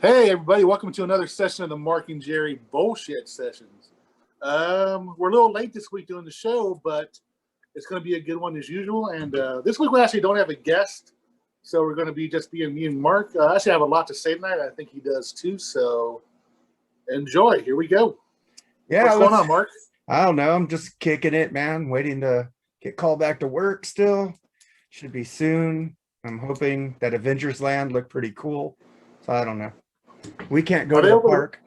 Hey everybody, welcome to another session of the Mark and Jerry Bullshit Sessions. We're a little late this week doing the show, but it's going to be a good one as usual. And this week we actually don't have a guest, so we're going to be just being me and Mark. I actually have a lot to say tonight. I think he does too, so enjoy. Here we go. Yeah, what's going on, Mark? I don't know. I'm just kicking it, man. Waiting to get called back to work still. Should be soon. I'm hoping that Avengers Land looked pretty cool. So I don't know. We can't go to the park.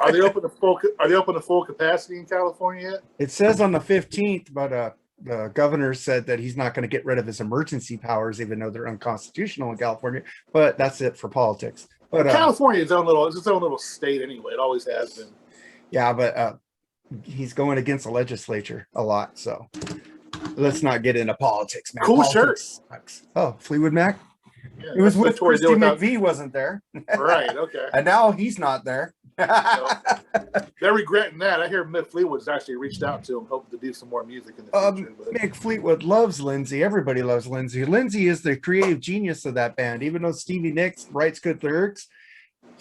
Are they open to full capacity in California yet? It says on the 15th, but the governor said that he's not going to get rid of his emergency powers, even though they're unconstitutional in California. But that's it for politics. But California is its own little state anyway. It always has been. Yeah, but he's going against the legislature a lot. So let's not get into politics, man. Cool Politics sucks. Oh, Fleetwood Mac. Yeah, it was with Christy McVie wasn't there. Right, okay. And now he's not there. So, they're regretting that. I hear Mick Fleetwood's actually reached out to him, hoping to do some more music in the future. Mick Fleetwood loves Lindsay. Everybody loves Lindsay. Lindsay is the creative genius of that band. Even though Stevie Nicks writes good lyrics,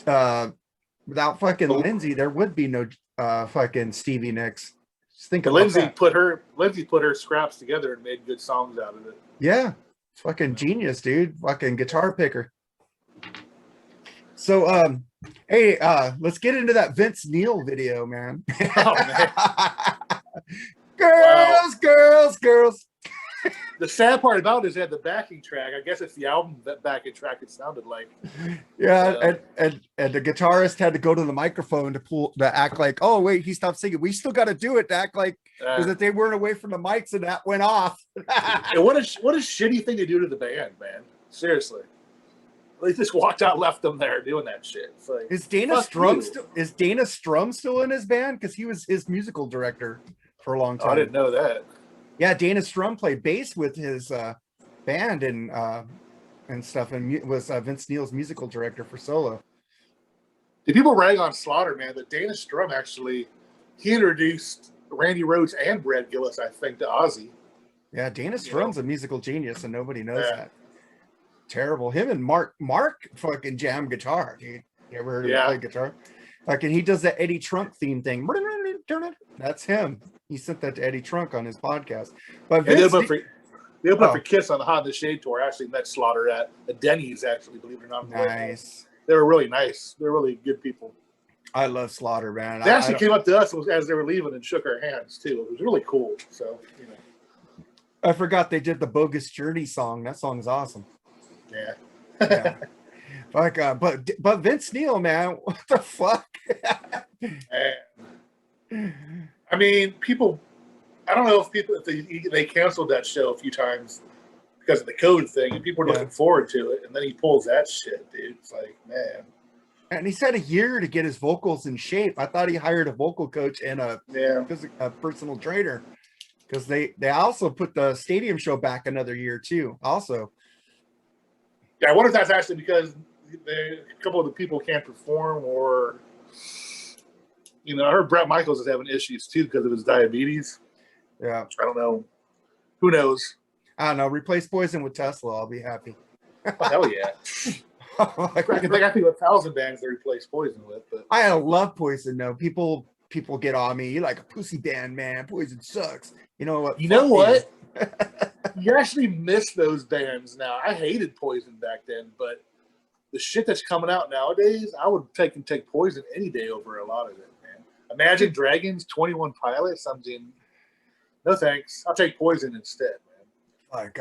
without fucking Lindsay, there would be no fucking Stevie Nicks. Just think about Lindsay that. put her scraps together and made good songs out of it. Yeah. Fucking genius, dude. Fucking guitar picker. So hey, let's get into that Vince Neil video, man. Oh, man. girls. The sad part about it is they had the backing track. I guess it's the album that backing track it sounded like. Yeah, and the guitarist had to go to the microphone to act like, oh wait, he stopped singing. We still got to do it to act like because if they weren't away from the mics and that went off. And what a shitty thing to do to the band, man. Seriously. They just walked out, left them there doing that shit. It's like, is Dana Strum still in his band? Because he was his musical director for a long time. I didn't know that. Yeah, Dana Strum played bass with his band and stuff, and was Vince Neil's musical director for solo. The people rag on Slaughter, man, but Dana Strum actually he introduced Randy Rhoads and Brad Gillis, I think, to Ozzy. Yeah, Dana Strum's a musical genius, and nobody knows that. Terrible. Him and Marc fucking jam guitar, dude. You ever heard him play guitar? Fucking he does that Eddie Trunk theme thing. That's him. He sent that to Eddie Trunk on his podcast. But they opened up for Kiss on the Hot in the Shade tour. I actually met Slaughter at Denny's, actually, believe it or not. Nice. They were really nice. They're really good people. I love Slaughter, man. They actually came up to us as they were leaving and shook our hands, too. It was really cool. So, you know. I forgot they did the Bogus Journey song. That song's awesome. Yeah. Like, but Vince Neil, man, what the fuck? I mean, people. I don't know if they canceled that show a few times because of the code thing, and people were looking forward to it, and then he pulls that shit, dude. It's like, man. And he said a year to get his vocals in shape. I thought he hired a vocal coach and a personal trainer, because they also put the stadium show back another year too. Also. Yeah, I wonder if that's actually because a couple of the people can't perform, or, you know, I heard Bret Michaels is having issues too because of his diabetes. Yeah. I don't know. Who knows? I don't know. Replace Poison with Tesla. I'll be happy. Oh, hell yeah. I think 1,000 bands they replace Poison with. But I love Poison, though. People get on me. You're like a pussy band, man. Poison sucks. You know what? You know what? You actually miss those bands now. I hated Poison back then, but the shit that's coming out nowadays, I would take Poison any day over a lot of it, man. Imagine Dragons, 21 Pilots. I'm saying, no thanks. I'll take Poison instead, man. Like,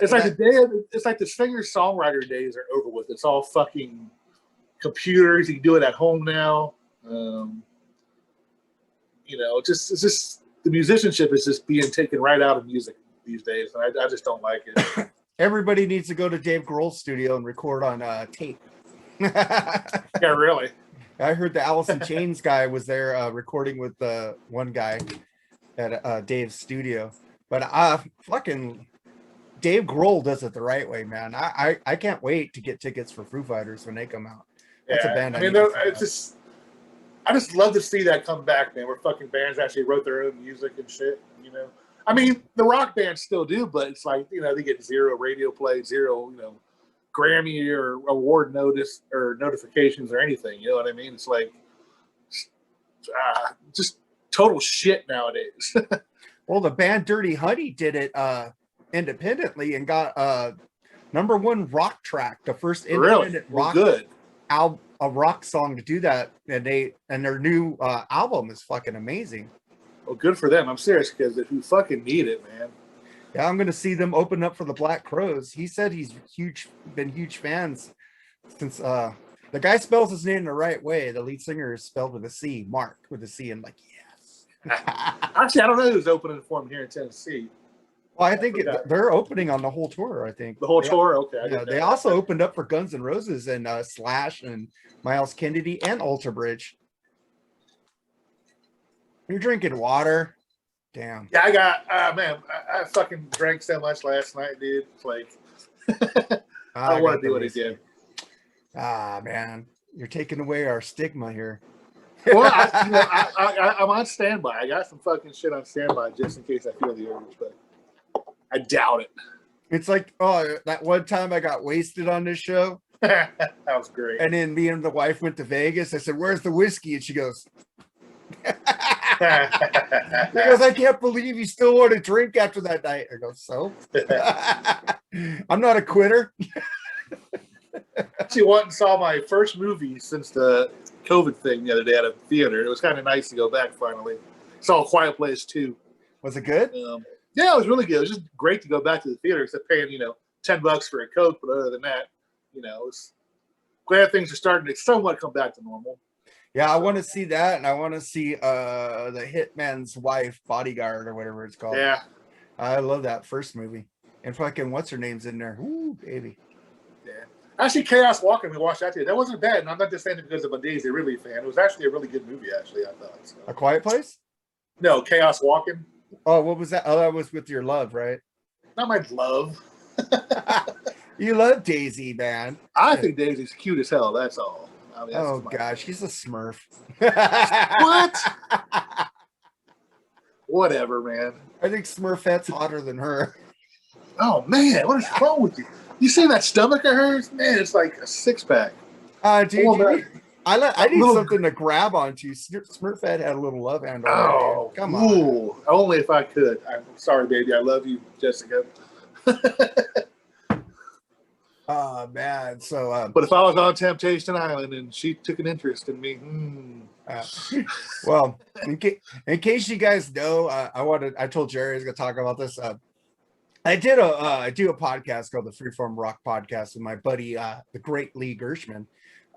it's like the singer-songwriter days are over with. It's all fucking computers. You can do it at home now. You know, it's just the musicianship is just being taken right out of music these days, and I just don't like it. Everybody needs to go to Dave Grohl's studio and record on tape. Yeah, really. I heard the Alice in Chains guy was there recording with one guy at Dave's studio, but fucking Dave Grohl does it the right way, man. I can't wait to get tickets for Foo Fighters when they come out. That's a band. I just love to see that come back, man. Where fucking bands actually wrote their own music and shit, you know. I mean, the rock bands still do, but it's like, you know, they get zero radio play, zero, you know, Grammy or award notifications or anything. You know what I mean? It's like just total shit nowadays. Well, the band Dirty Honey did it independently and got #1 rock track, the first independent rock album, a rock song to do that, and their new album is fucking amazing. Well, good for them. I'm serious, because if you fucking need it, man. Yeah, I'm gonna see them open up for the Black Crowes. He said he's been huge fans since the guy spells his name the right way. The lead singer is spelled with a C, Marc with a C, and like, yes. Actually, I don't know who's opening for him here in Tennessee. Well, I think they're opening on the whole tour. I think the whole tour. Okay. Yeah, they also opened up for Guns N' Roses and Slash and Miles Kennedy and Alter Bridge. You're drinking water. Damn. Yeah, I got man. I fucking drank so much last night, dude. It's like I don't want to do it again. Man, you're taking away our stigma here. Well, I'm on standby. I got some fucking shit on standby just in case I feel the urge, but I doubt it. It's like, that one time I got wasted on this show. That was great. And then me and the wife went to Vegas. I said, "Where's the whiskey?" And she goes, because I can't believe you still want to drink after that night. I go, so? I'm not a quitter. Actually went and saw my first movie since the COVID thing the other day at a theater. It was kind of nice to go back finally. Saw A Quiet Place 2. Was it good? Yeah, it was really good. It was just great to go back to the theater instead of paying, $10 for a Coke. But other than that, it's glad things are starting to somewhat come back to normal. Yeah, I want to see that, and I want to see the Hitman's Wife, Bodyguard, or whatever it's called. Yeah. I love that first movie. And fucking what's her name's in there? Ooh, baby. Yeah. Actually, Chaos Walking, we watched that today. That wasn't bad, and I'm not just saying it because of a Daisy Ridley fan. It was actually a really good movie, actually, I thought. So. A Quiet Place? No, Chaos Walking. Oh, what was that? Oh, that was with your love, right? Not my love. You love Daisy, man. I think Daisy's cute as hell, that's all. I mean, oh, gosh, she's a Smurf. What? Whatever, man. I think Smurfette's hotter than her. Oh, man, what is wrong with you? You see that stomach of hers? Man, it's like a six-pack. Dude, I need something to grab onto. Smurfette had a little love handle. Oh, come on. Ooh, only if I could. I'm sorry, baby. I love you, Jessica. Oh, man. So, but if I was on Temptation Island and she took an interest in me, well, in case you guys know, I told Jerry I was going to talk about this. I do a podcast called the Freeform Rock Podcast with my buddy, the great Lee Gershman.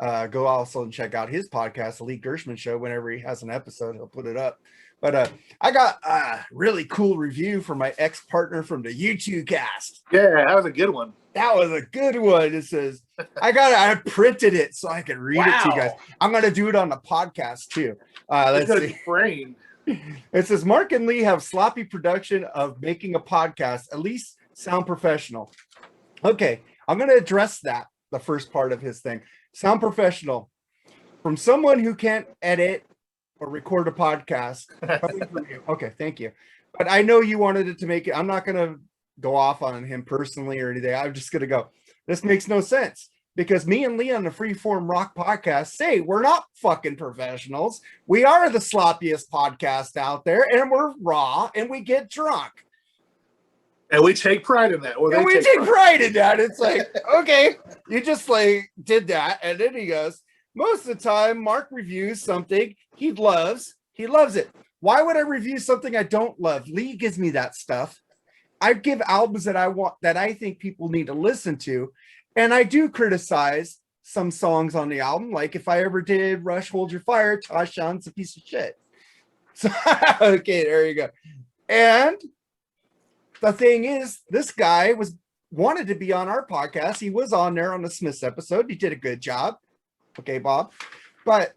Go also and check out his podcast, the Lee Gershman Show. Whenever he has an episode, he'll put it up. But I got a really cool review from my ex-partner from the YouTube cast. Yeah, that was a good one. That was a good one. It says, I printed it so I can read it to you guys. I'm going to do it on the podcast too. Let's see. Framed. It says, Marc and Lee have sloppy production of making a podcast, at least sound professional. Okay, I'm going to address that, the first part of his thing. Sound professional. From someone who can't edit or record a podcast. Okay, thank you. But I know you wanted it to make it. I'm not going to go off on him personally or anything. I'm just going to go, this makes no sense. Because me and Lee on the Freeform Rock Podcast say we're not fucking professionals. We are the sloppiest podcast out there, and we're raw, and we get drunk. And we take pride in that. And we take pride in that. It's like, okay, you just like did that. And then he goes, most of the time, Marc reviews something he loves. He loves it. Why would I review something I don't love? Lee gives me that stuff. I give albums that I want, that I think people need to listen to. And I do criticize some songs on the album. Like if I ever did Rush, Hold Your Fire, Tashawn's a piece of shit. So, okay, there you go. And the thing is, this guy wanted to be on our podcast. He was on there on the Smiths episode. He did a good job. Okay, Bob. But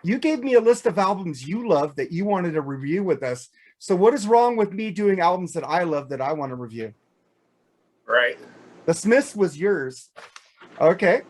you gave me a list of albums you love that you wanted to review with us. So what is wrong with me doing albums that I love that I want to review? Right. The Smiths was yours. Okay.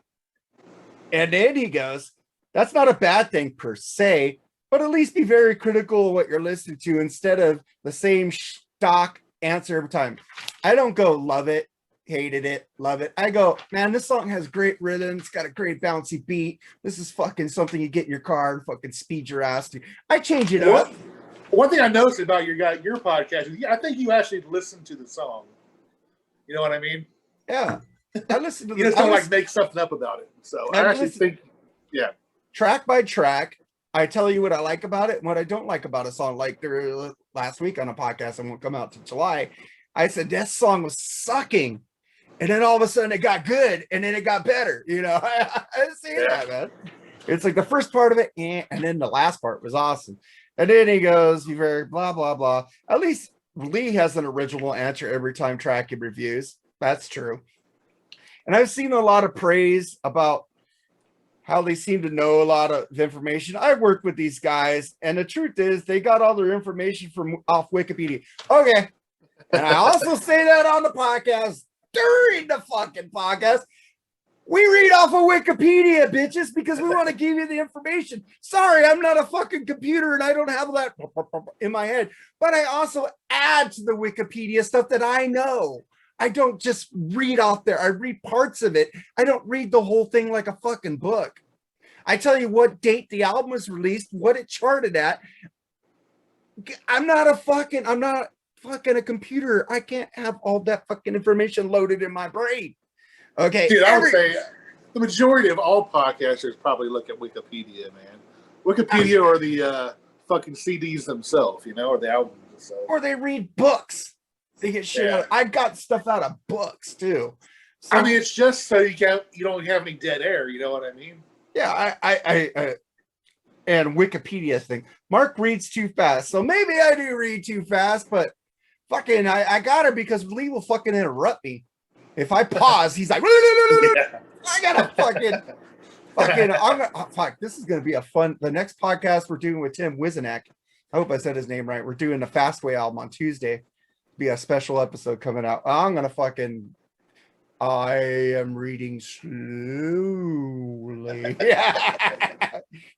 And then he goes, that's not a bad thing per se, but at least be very critical of what you're listening to instead of the same stock answer every time. I don't go love it. hated it, love it. I go, man, this song has great rhythm. It's got a great bouncy beat. This is fucking something you get in your car and fucking speed your ass to. I change it up. One thing I noticed about your podcast is I think you actually listen to the song. You know what I mean? Yeah. I listen to you just don't like make something up about it. So I actually think, yeah. Track by track, I tell you what I like about it and what I don't like about a song. Like last week on a podcast, and won't come out to July, I said this song was sucking. And then all of a sudden it got good, and then it got better. You know, I see that, man. It's like the first part of it, and then the last part was awesome. And then he goes, "You very blah blah blah." At least Lee has an original answer every time track he reviews. That's true. And I've seen a lot of praise about how they seem to know a lot of information. I worked with these guys, and the truth is, they got all their information from off Wikipedia. Okay, and I also say that on the podcast. During the fucking podcast, we read off of Wikipedia, bitches, because we want to give you the information. Sorry, I'm not a fucking computer and I don't have that in my head, but I also add to the Wikipedia stuff that I know. I don't just read off there. I read parts of it. I don't read the whole thing like a fucking book. I tell you what date the album was released, what it charted at. I'm not a fucking a computer. I can't have all that fucking information loaded in my brain. Okay. Dude, I would say the majority of all podcasters probably look at Wikipedia, man. Wikipedia or the fucking CDs themselves, you know, or the albums themselves. Or they read books. They get shit out. I got stuff out of books too. So, I mean, it's just so you don't have any dead air, you know what I mean? Yeah, I and Wikipedia thing. Mark reads too fast. So maybe I do read too fast, but fucking, I got her because Lee will fucking interrupt me. If I pause, he's like, I gotta fuck. This is gonna be a fun. The next podcast we're doing with Tim Wizenak. I hope I said his name right. We're doing the Fastway album on Tuesday. Be a special episode coming out. I am reading slowly.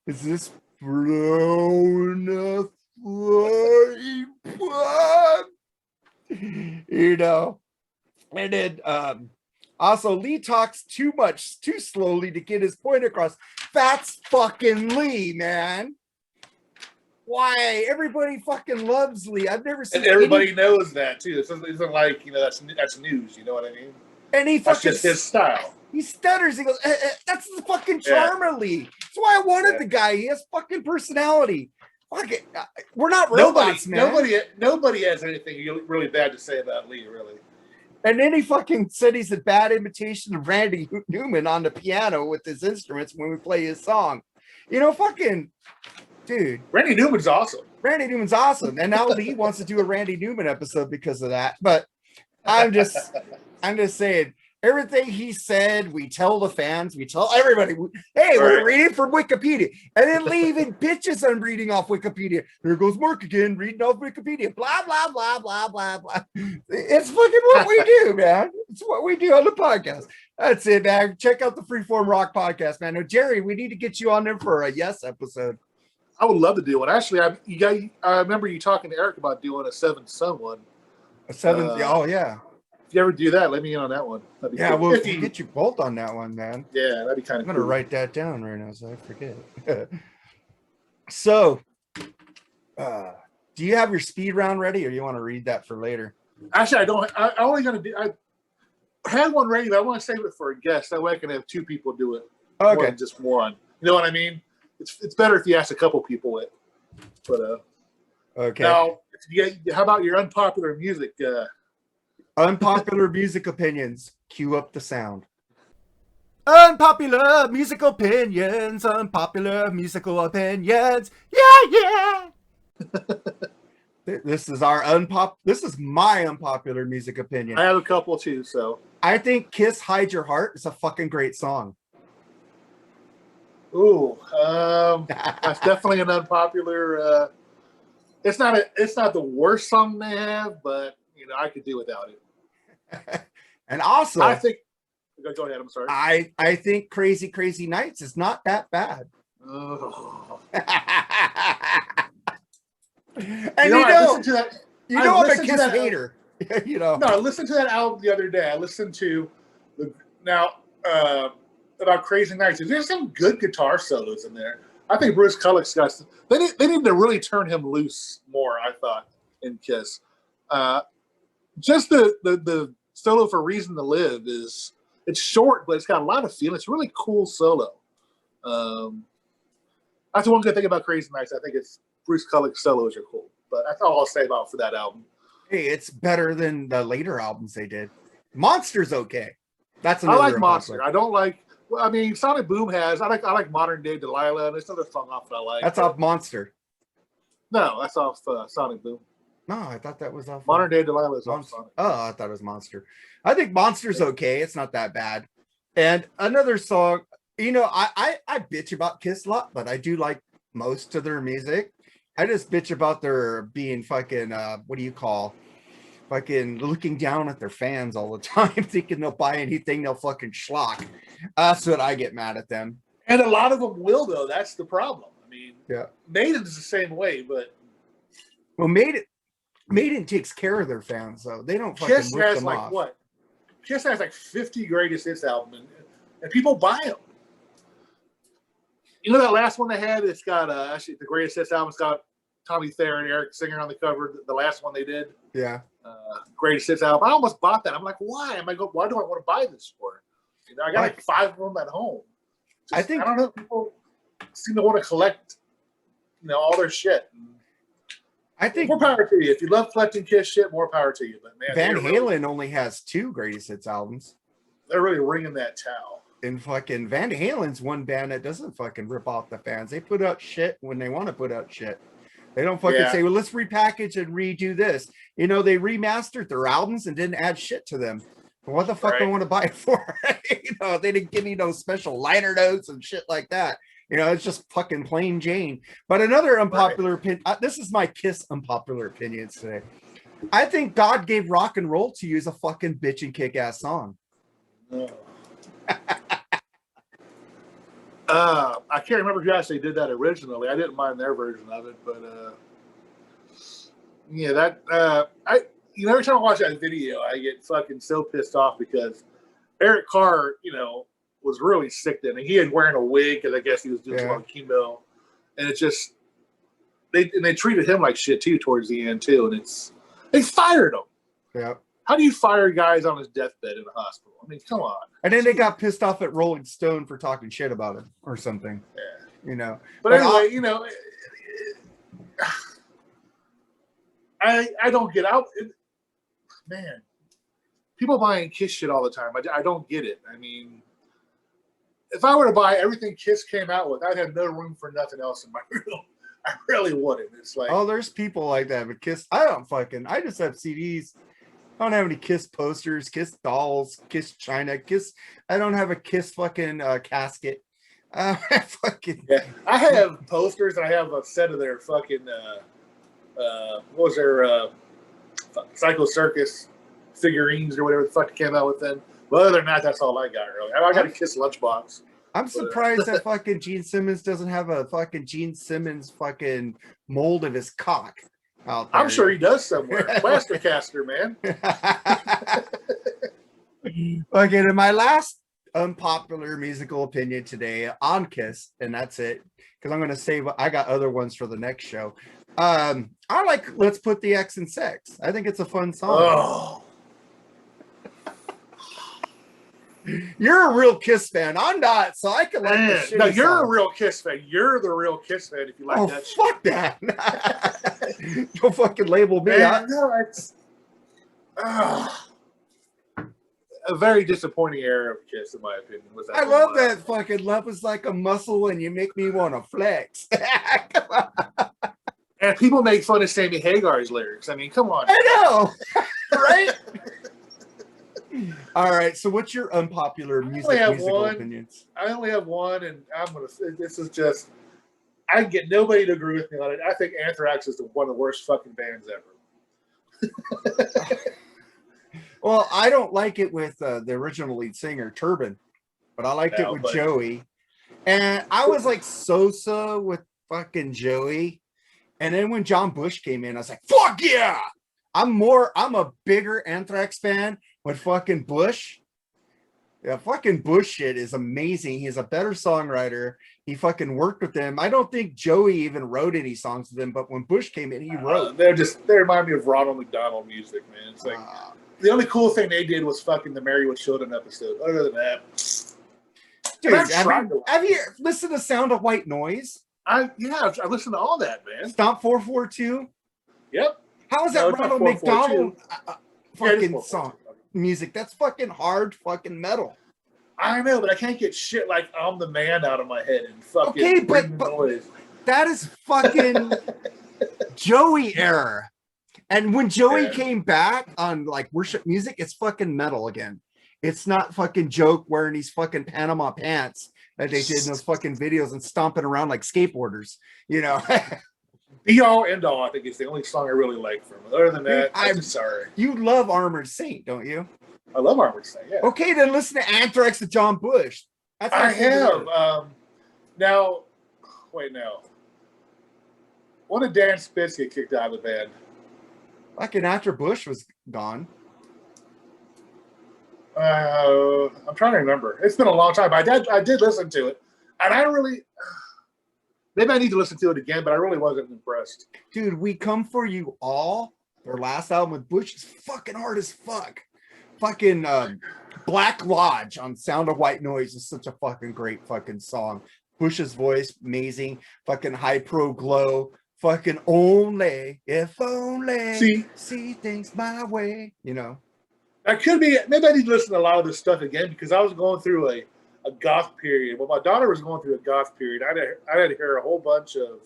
Is this blown you know, and then also Lee talks too slowly to get his point across. That's fucking Lee, man. Why everybody fucking loves Lee? I've never seen. And everybody knows that too. It isn't like that's news. You know what I mean? And that's just his style. He stutters. He goes, "That's the fucking charm of Lee." That's why I wanted the guy. He has fucking personality. Fuck it. We're not robots, man. Nobody has anything really bad to say about Lee, really. And then he fucking said he's a bad imitation of Randy Newman on the piano with his instruments when we play his song. You know, fucking dude. Randy Newman's awesome. And now Lee wants to do a Randy Newman episode because of that. But I'm just saying, everything he said, we tell the fans, we tell everybody, hey, we're reading from Wikipedia. And then Lee even bitches on reading off Wikipedia. There goes Mark again, reading off Wikipedia. Blah, blah, blah, blah, blah, blah. It's fucking what we do, man. It's what we do on the podcast. That's it, man. Check out the Freeform Rock podcast, man. Now, Jerry, we need to get you on there for a Yes episode. I would love to do one. Actually, I remember you talking to Eric about doing a Seventh Son one. Oh, yeah. If you ever do that, let me in on that one. Yeah, cool. We'll get you both on that one, man. Yeah, that'd be kind of cool. I'm going to write that down right now so I forget. So, do you have your speed round ready, or you want to read that for later? Actually, I don't. I had one ready, but I want to save it for a guest. That way I can have two people do it. Okay. More than just one. You know what I mean? It's better if you ask a couple people it. But okay. Now, how about your unpopular music? Unpopular music opinions. Cue up the sound. Unpopular musical opinions. Unpopular musical opinions. Yeah. This is my unpopular music opinion. I have a couple too, so I think "Kiss Hide Your Heart" is a fucking great song. Ooh, that's definitely an unpopular. It's not the worst song they have, but I could do without it. And also, I think. Go ahead. I'm sorry. I think "Crazy Crazy Nights" is not that bad. Oh. And I'm a Kiss hater. You know. No, I listened to that album the other day. I listened to about Crazy Nights. There's some good guitar solos in there. I think Bruce Kulick's got. They need to really turn him loose more. I thought in Kiss, just the solo for Reason to Live it's short, but it's got a lot of feel. It's a really cool solo. That's the one good thing about Crazy Nights. I think it's Bruce Kulick's solos are cool. But that's all I'll say about for that album. Hey, it's better than the later albums they did. Monster's okay. That's I like Monster. I don't like. Well, I mean, Sonic Boom has. I like Modern Day Delilah. There's another song off that I like. That's off Monster. No, that's off Sonic Boom. No, I thought that was off Modern Day Delilah is off Sonic. Oh, I thought it was Monster. I think Monster's okay. It's not that bad. And another song, you know, I bitch about Kiss a lot, but I do like most of their music. I just bitch about their being fucking what do you call? Fucking looking down at their fans all the time, thinking they'll buy anything, they'll fucking schlock. That's what I get mad at them. And a lot of them will, though. That's the problem. I mean, yeah, Maiden's the same way, but well, Maiden takes care of their fans, though. They don't fucking Kiss rip has them like off. what? Kiss has like 50 greatest hits album, and people buy them. You know that last one they had? It's got actually the greatest hits album's got Tommy Thayer and Eric Singer on the cover. The last one they did. Yeah. Greatest hits album. I almost bought that. I'm like, why? Why do I want to buy this for? You know, I got like 5 of them at home. I don't know. People seem to want to collect, you know, all their shit. I think more power to you. If you love collecting Kiss shit, more power to you. But man, Van Halen only has 2 greatest hits albums. They're really ringing that towel. And fucking Van Halen's one band that doesn't fucking rip off the fans. They put out shit when they want to put out shit. They don't fucking say, well, let's repackage and redo this. You know, they remastered their albums and didn't add shit to them. What the fuck do I want to buy it for? You know, they didn't give me no special liner notes and shit like that. You know, it's just fucking plain Jane. But another unpopular opinion. This is my Kiss unpopular opinions today. I think God Gave Rock and Roll to You is a fucking bitch and kick-ass song. I can't remember who actually did that originally. I didn't mind their version of it, but yeah, that every time I watch that video, I get fucking so pissed off because Eric Carr, you know, was really sick then, and he had wearing a wig because I guess he was doing some chemo, and it just they treated him like shit too towards the end too, and they fired him. Yeah. How do you fire guys on his deathbed in a hospital? I mean, come on. And then they got pissed off at Rolling Stone for talking shit about him or something. Yeah. You know. But anyway, you know, I don't get out. Man, people buying Kiss shit all the time. I don't get it. I mean, if I were to buy everything Kiss came out with, I'd have no room for nothing else in my room. I really wouldn't. It's like, oh, there's people like that, but Kiss, I just have CDs. I don't have any Kiss posters, Kiss dolls, Kiss China, Kiss. I don't have a Kiss fucking casket. I have posters. I have a set of their fucking what was their Psycho Circus figurines or whatever the fuck came out with them. But other than that, that's all I got really. I got a Kiss lunchbox. I'm surprised that fucking Gene Simmons doesn't have a fucking Gene Simmons fucking mold of his cock. I'm sure he does somewhere. Plastercaster, man. Okay, and my last unpopular musical opinion today on Kiss, and that's it, because I'm going to save. I got other ones for the next show. I like "Let's Put the X in Sex." I think it's a fun song. Oh. You're a real Kiss fan. I'm not, so I can like the shit. No, you're a real Kiss fan. You're the real Kiss fan if you like that shit. Fuck that. Don't fucking label me. No, it's a very disappointing era of Kiss, in my opinion. I love that fucking "Love is like a muscle and you make me want to flex." Come on. And people make fun of Sammy Hagar's lyrics. I mean, come on. I know, right? All right, so what's your unpopular musical opinions? I only have one, and I'm going to say this is just, I can get nobody to agree with me on it. I think Anthrax is one of the worst fucking bands ever. Well, I don't like it with the original lead singer, Turbin, but I liked it with Joey. And I was like so with fucking Joey. And then when John Bush came in, I was like, fuck yeah! I'm a bigger Anthrax fan with fucking Bush. Yeah, fucking Bush shit is amazing. He's a better songwriter. He fucking worked with them. I don't think Joey even wrote any songs with them, but when Bush came in, he wrote. They remind me of Ronald McDonald music, man. It's like the only cool thing they did was fucking the Married with Children episode. Other than that, dude, have you listened to Sound of White Noise? I listened to all that, man. Stomp 442. Yep. How is that Ronald McDonald fucking song? Music? That's fucking hard fucking metal. I know, but I can't get shit like I'm the Man out of my head and fucking okay, but noise. That is fucking Joey era. And when Joey came back on like worship music, it's fucking metal again. It's not fucking Joke wearing these fucking Panama pants that they did in those fucking videos and stomping around like skateboarders, you know. Be All End All, I think, is the only song I really like from him. Other than that, I'm sorry. You love Armored Saint, don't you? I love Armored Saint, yeah. Okay, then listen to Anthrax and John Bush. I have. Now, wait, now. When did Dan Spitz get kicked out of the band? Fucking after Bush was gone. I'm trying to remember. It's been a long time. I did listen to it. And I really... Maybe I need to listen to it again, but I really wasn't impressed. Dude, We Come For You All, their last album with Bush, is fucking hard as fuck. Fucking Black Lodge on Sound of White Noise is such a fucking great fucking song. Bush's voice, amazing. Fucking High Pro Glow. Fucking Only, If Only, see things my way. You know? That could be, maybe I need to listen to a lot of this stuff again because I was going through a goth period. Well, my daughter was going through a goth period. I had to hear a whole bunch of,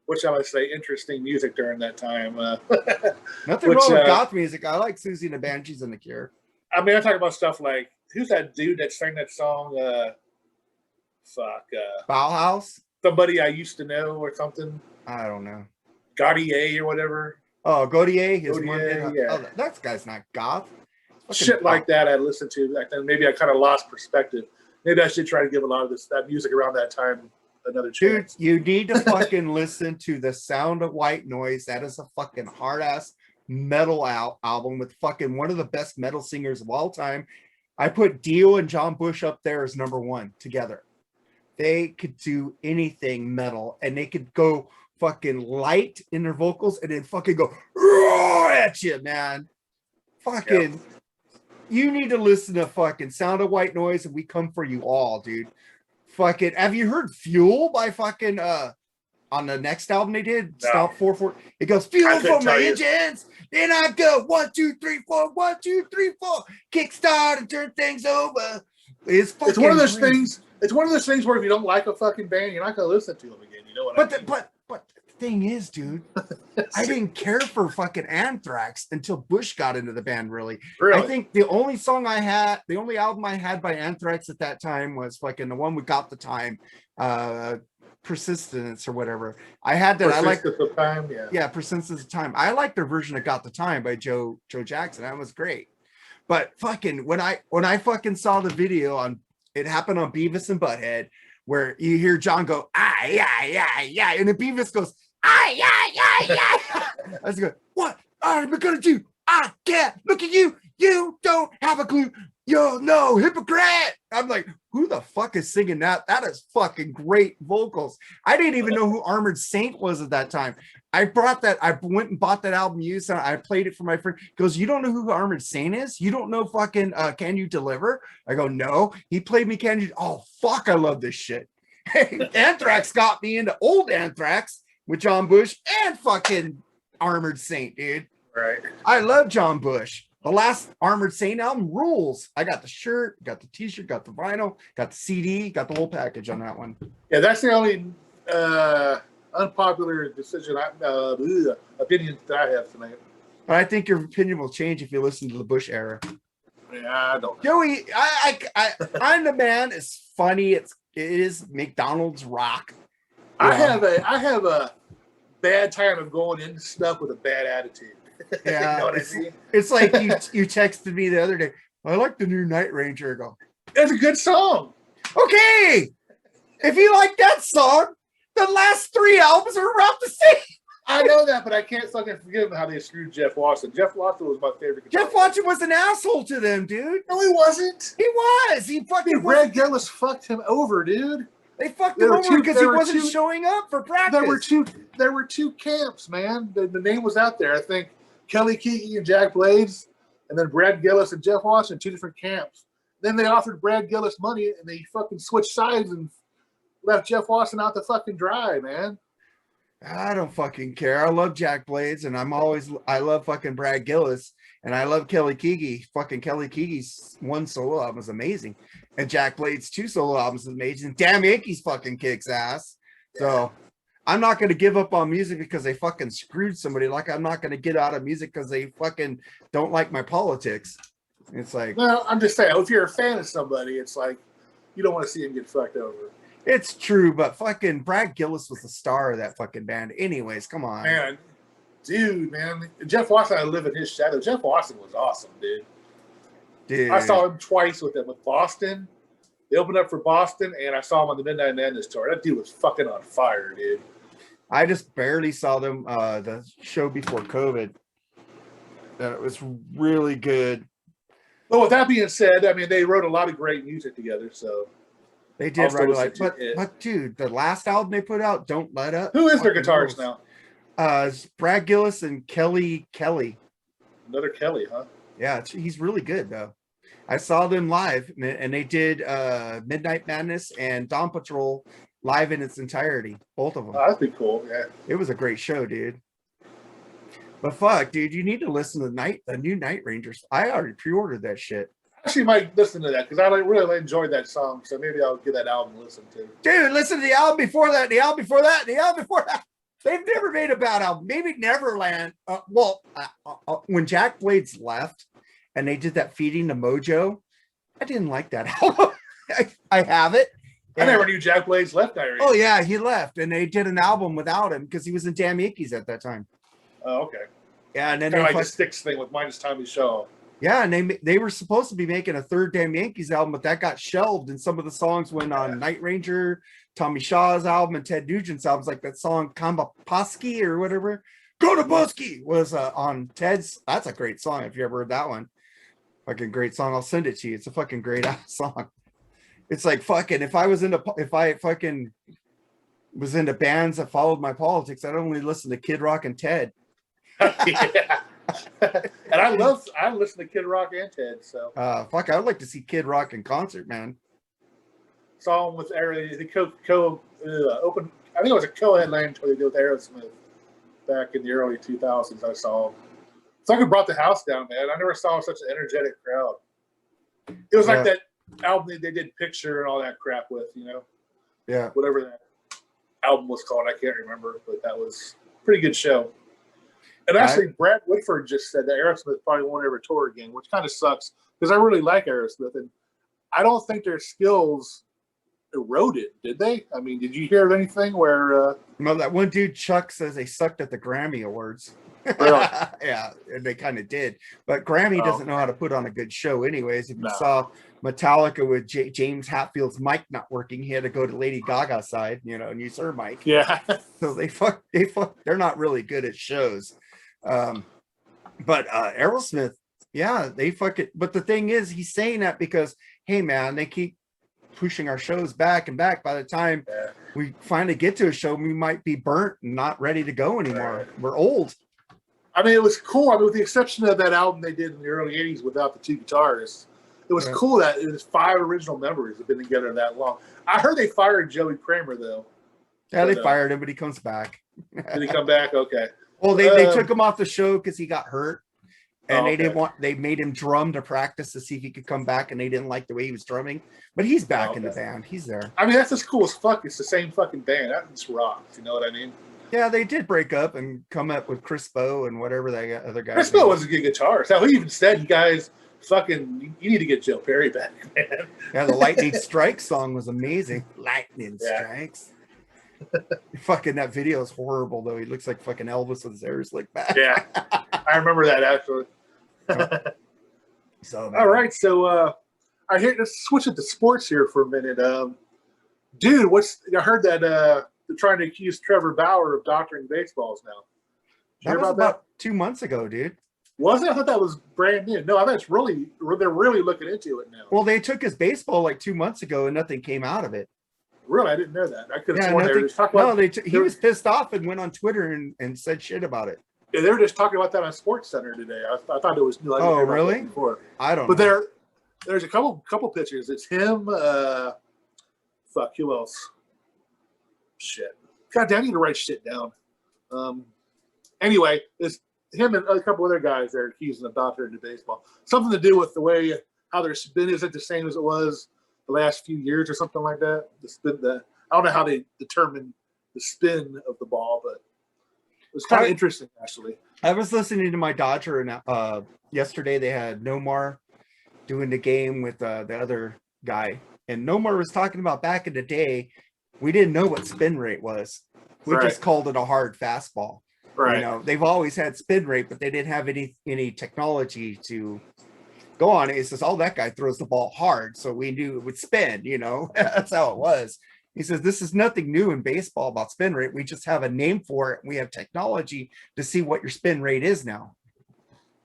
what shall I say, interesting music during that time. Nothing wrong with goth music. I like Susie and the Banshees and the Cure. I mean, I talk about stuff like, who's that dude that sang that song? Bauhaus? Somebody I used to know or something. I don't know. Gaudier or whatever. Oh, Gaudier? Yeah. Oh, that guy's not goth. Shit like that I listened to back then. Maybe I kind of lost perspective. Maybe I should try to give a lot of that music around that time another chance. Dude, you need to fucking listen to The Sound of White Noise. That is a fucking hard-ass metal album with fucking one of the best metal singers of all time. I put Dio and John Bush up there as number one together. They could do anything metal, and they could go fucking light in their vocals and then fucking go roar at you, man. Fucking... Yep. You need to listen to fucking Sound of White Noise and We Come For You All, dude. Fucking, have you heard Fuel by fucking, on the next album they did? No. Stop 4-4. It goes, Fuel for my engines. Then I go 1, 2, 3, 4, 1, 2, 3, 4. Kickstart and turn things over. It's one of those things. It's one of those things where if you don't like a fucking band, you're not going to listen to them again. You know what I mean? But the thing is, dude, I didn't care for fucking Anthrax until Bush got into the band, really. I think the only album I had by Anthrax at that time was fucking the one we Got the Time, Persistence or whatever. I had that. Persistence of Time, yeah, Persistence of Time. I like their version of Got the Time by Joe Jackson. That was great. But fucking when I fucking saw the video on, it happened on Beavis and Butthead, where you hear John go, yeah, and then Beavis goes, yeah. I was going, what are we gonna do? I can't look at you. You don't have a clue. You're no hypocrite. I'm like, who the fuck is singing that? That is fucking great vocals. I didn't even know who Armored Saint was at that time. I went and bought that album used, and I played it for my friend. He goes, you don't know who Armored Saint is? You don't know fucking Can You Deliver? I go, no. He played me Can You. Oh, fuck, I love this shit. Anthrax got me into old Anthrax with John Bush and fucking Armored Saint, dude. Right. I love John Bush. The last Armored Saint album rules. I got the shirt, got the t-shirt, got the vinyl, got the CD, got the whole package on that one. Yeah, that's the only unpopular decision, opinion that I have tonight. But I think your opinion will change if you listen to the Bush era. Yeah, I don't. Joey, I'm the Man is funny. It is McDonald's rock. I have a bad time of going into stuff with a bad attitude. Yeah, you know what I mean? It's like you texted me the other day. I like the new Night Ranger. I go, it's a good song. Okay, if you like that song, the last 3 albums are about the same. I know that, but I can't fucking forgive them how they screwed Jeff Watson. Jeff Watson was my favorite guitar Jeff Watson was an asshole to them, dude. No, he wasn't. He was. He fucking. Brad Gillis fucked him over, dude. They fucked him over because he wasn't showing up for practice. There were two camps, man. The name was out there. I think Kelly Keegan and Jack Blades, and then Brad Gillis and Jeff Watson, two different camps. Then they offered Brad Gillis money, and they fucking switched sides and left Jeff Watson out to fucking dry, man. I don't fucking care. I love Jack Blades, and I love fucking Brad Gillis, and I love Kelly Keegan. Fucking Kelly Keegan's one solo album is amazing, and Jack Blades' two solo albums is amazing. Damn Yankees fucking kicks ass. So I'm not going to give up on music because they fucking screwed somebody. Like I'm not going to get out of music because they fucking don't like my politics. It's like, well, I'm just saying, if you're a fan of somebody, it's like you don't want to see him get fucked over. It's true, but fucking Brad Gillis was the star of that fucking band. Anyways, come on. Man, dude, man. Jeff Watson, I live in his shadow. Jeff Watson was awesome, dude. Dude. I saw him twice with Boston. They opened up for Boston, and I saw him on the Midnight Madness tour. That dude was fucking on fire, dude. I just barely saw them the show before COVID. And it was really good. Well, with that being said, I mean, they wrote a lot of great music together, so... They did write like, but dude, the last album they put out, Don't Let Up. Who is their guitarist now? It's Brad Gillis and Kelly. Another Kelly, huh? Yeah, he's really good though. I saw them live, and they did Midnight Madness and Dawn Patrol live in its entirety, both of them. Oh, that'd be cool. Yeah, it was a great show, dude. But fuck, dude, you need to listen to the new Night Rangers. I already pre-ordered that shit. Actually might listen to that because I really enjoyed that song, so maybe I'll give that album a listen to. Dude, listen to the album before that, the album before that, the album before that. They've never made a bad album. Maybe Neverland. When Jack Blades left and they did that Feeding the Mojo, I didn't like that album. I have it. I never knew Jack Blades left Diary. Oh yeah, he left, and they did an album without him because he was in Damn Yankees at that time. Oh, okay. Yeah, and then kind of like the Styx thing with Minus Tommy Shaw. Yeah, and they were supposed to be making a third Damn Yankees album, but that got shelved, and some of the songs went on Night Ranger, Tommy Shaw's album, and Ted Nugent's albums, like that song Kamba Posky or whatever. Go to Bosky was on Ted's. That's a great song if you ever heard that one. Fucking great song. I'll send it to you. It's a fucking great ass song. It's like fucking if I fucking was into bands that followed my politics, I'd only listen to Kid Rock and Ted. Yeah. And I listen to Kid Rock and Ted. So fuck, I would like to see Kid Rock in concert, man. Saw him with open. I think it was a co-headline tour they did with Aerosmith back in the early 2000s. I saw him. Fucking brought the house down, man. I never saw such an energetic crowd. It was like that album they did Picture and all that crap with, you know. Yeah. Whatever that album was called, I can't remember, but that was a pretty good show. And actually, Brad Whitford just said that Aerosmith probably won't ever tour again, which kind of sucks because I really like Aerosmith, and I don't think their skills eroded, did they? I mean, did you hear of anything where? No, that one dude Chuck says they sucked at the Grammy Awards. Really? Yeah, and they kind of did. But Grammy doesn't know how to put on a good show, anyways. If you saw Metallica with James Hetfield's mic not working, he had to go to Lady Gaga's side, you know, and use her mic. Yeah. So they're not really good at shows. But Aerosmith, yeah, they fuck it. But the thing is, he's saying that because, hey man, they keep pushing our shows back and back. By the time we finally get to a show, we might be burnt and not ready to go anymore. We're old. I mean, it was cool. I mean, with the exception of that album they did in the early 80s without the two guitarists, it was cool that it was 5 original members have been together that long. I heard they fired Joey Kramer, though. Yeah, they fired him, but he comes back. Did he come back? Okay. Well, they took him off the show because he got hurt, and they made him drum to practice to see if he could come back, and they didn't like the way he was drumming. But he's back in the band. He's there. I mean, that's as cool as fuck. It's the same fucking band. That just rocks. You know what I mean? Yeah, they did break up and come up with Chris Bow and whatever that other guy. Chris Bow was a good guitarist. Now, he even said, "You guys, fucking, you need to get Joe Perry back, man." Yeah, the Lightning Strikes song was amazing. Lightning Strikes. Fucking that video is horrible though. He looks like fucking Elvis with his hair slicked back. Yeah, I remember that actually. So all right, so I hear. Let's switch it to sports here for a minute. Dude, I heard that they're trying to accuse Trevor Bauer of doctoring baseballs now. That was about 2 months ago, dude. Was it? I thought that was brand new. No, I bet they're really looking into it now. Well, they took his baseball like 2 months ago and nothing came out of it. Really? I didn't know that. I could have sworn they were just talking about he was pissed off and went on Twitter and said shit about it. Yeah, they were just talking about that on Sports Center today. I thought it was new. Oh, really? I don't know. But there's a couple pictures. It's him, fuck, who else? Shit. God damn, I need to write shit down. Anyway, it's him and a couple other guys they're accusing of doctoring into baseball. Something to do with the way how their spin isn't the same as it was the last few years or something like that. I don't know how they determine the spin of the ball, but it was kind of interesting actually. I was listening to my Dodger and yesterday they had Nomar doing the game with the other guy, and Nomar was talking about back in the day we didn't know what spin rate was. We just called it a hard fastball. Right. You know, they've always had spin rate, but they didn't have any technology to go on. It says, oh, that guy throws the ball hard, so we knew it would spin, you know. That's how it was. He says, this is nothing new in baseball about spin rate. We just have a name for it. We have technology to see what your spin rate is now.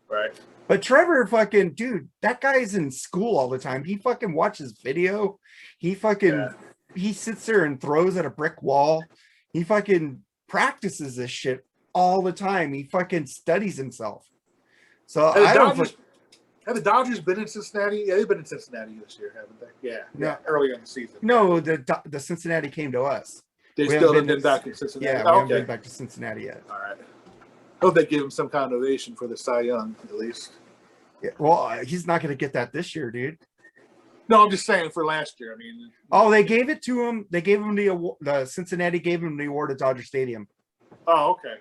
Right. But Trevor fucking, dude, that guy's in school all the time. He fucking watches video. He fucking, he sits there and throws at a brick wall. He fucking practices this shit all the time. He fucking studies himself. So have the Dodgers been in Cincinnati? Yeah, they've been in Cincinnati this year, haven't they? Yeah, early in the season. No, the Cincinnati came to us. They still haven't been back in Cincinnati. Yeah, we haven't been back to Cincinnati yet. All right. Hope they give him some kind of ovation for the Cy Young, at least. Yeah, well, he's not going to get that this year, dude. No, I'm just saying for last year. I mean, they gave it to him. They gave him the award. The Cincinnati gave him the award at Dodger Stadium. Oh, okay.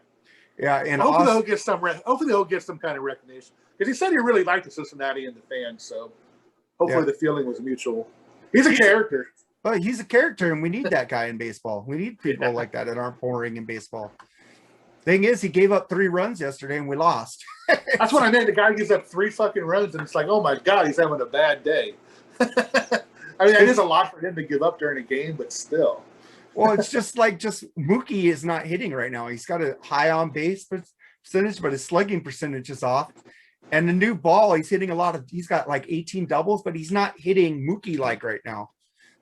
Yeah, and hopefully he'll get some. Hopefully he'll get some kind of recognition because he said he really liked the Cincinnati and the fans. So hopefully the feeling was mutual. He's a character. Well, he's a character, and we need that guy in baseball. We need people like that aren't boring in baseball. Thing is, he gave up 3 runs yesterday, and we lost. That's what I meant. The guy gives up 3 fucking runs, and it's like, oh my god, he's having a bad day. I mean, it is a lot for him to give up during a game, but still. Well, it's just Mookie is not hitting right now. He's got a high on base percentage, but his slugging percentage is off. And the new ball, he's hitting he's got like 18 doubles, but he's not hitting Mookie like right now.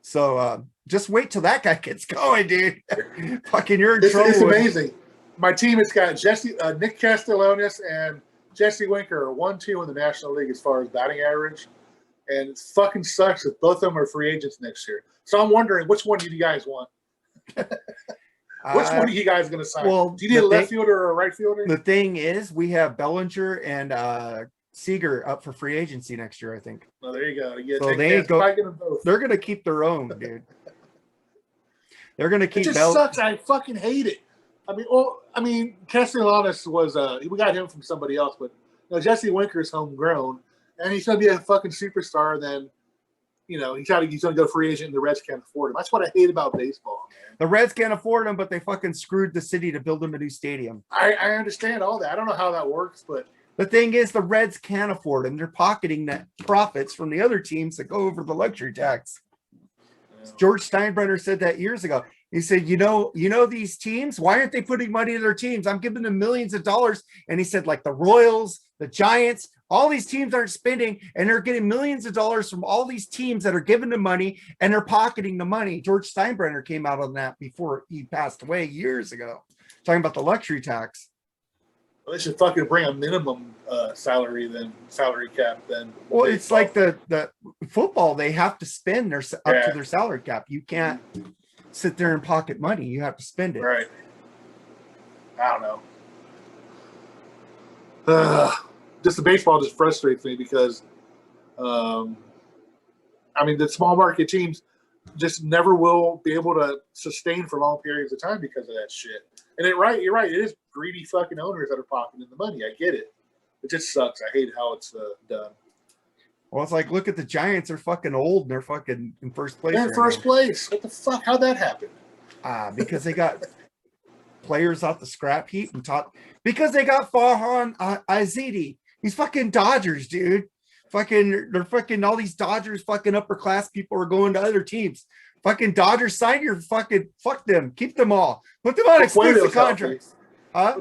So just wait till that guy gets going, dude. Fucking, you're in trouble. It's amazing. My team has got Nick Castellanos and Jesse Winker are 1-2 in the National League as far as batting average. And it fucking sucks that both of them are free agents next year. So I'm wondering, which one do you guys want? Which one are you guys going to sign? Well, do you need a left fielder or a right fielder? The thing is, we have Bellinger and Seager up for free agency next year, I think. Well, there you go. Yeah, so they're going to keep their own, dude. They're going to keep. It just sucks. I fucking hate it. I mean, Castellanos was we got him from somebody else, but Jesse Winker's homegrown, and he's going to be a fucking superstar. Then, he's going to go free agent, and the Reds can't afford him. That's what I hate about baseball, man. The Reds can't afford him, but they fucking screwed the city to build him a new stadium. I understand all that. I don't know how that works, but the thing is, the Reds can't afford him. They're pocketing the profits from the other teams that go over the luxury tax. Yeah. George Steinbrenner said that years ago. He said, you know these teams, why aren't they putting money in their teams? I'm giving them millions of dollars. And he said, like the Royals, the Giants, all these teams aren't spending, and they're getting millions of dollars from all these teams that are giving them money, and they're pocketing the money. George Steinbrenner came out on that before he passed away years ago, talking about the luxury tax. Well, they should fucking bring a minimum salary cap then. Well, it's like the football, they have to spend up to their salary cap. You can't sit there and pocket money. You have to spend it. Right. I don't know. Just the baseball just frustrates me because, the small market teams just never will be able to sustain for long periods of time because of that shit. And you're right. It is greedy fucking owners that are pocketing the money. I get it. It just sucks. I hate how it's done. Well, it's like, look at the Giants. They're fucking old and they're fucking in first place. They're in first place. What the fuck? How'd that happen? Because they got players off the scrap heap because they got Farhan Azidi. He's fucking Dodgers, dude. They're fucking all these Dodgers fucking upper class people are going to other teams. Fucking Dodgers, sign your fucking fuck them. Keep them all. Put them on exclusive contracts.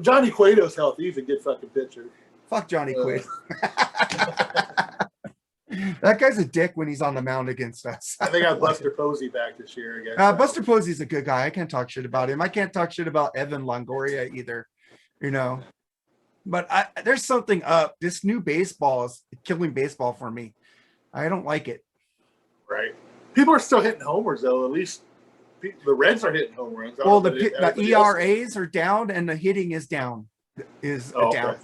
Johnny Cueto's healthy. He's a good fucking pitcher. Fuck Johnny Cueto. That guy's a dick when he's on the mound against us. And they got Buster Posey back this year again. Buster Posey's a good guy. I can't talk shit about him. I can't talk shit about Evan Longoria either, you know. But there's something up. This new baseball is killing baseball for me. I don't like it. Right. People are still hitting homers, though. At least the Reds are hitting home runs. Well, the ERAs are down and the hitting is down. Down. Okay.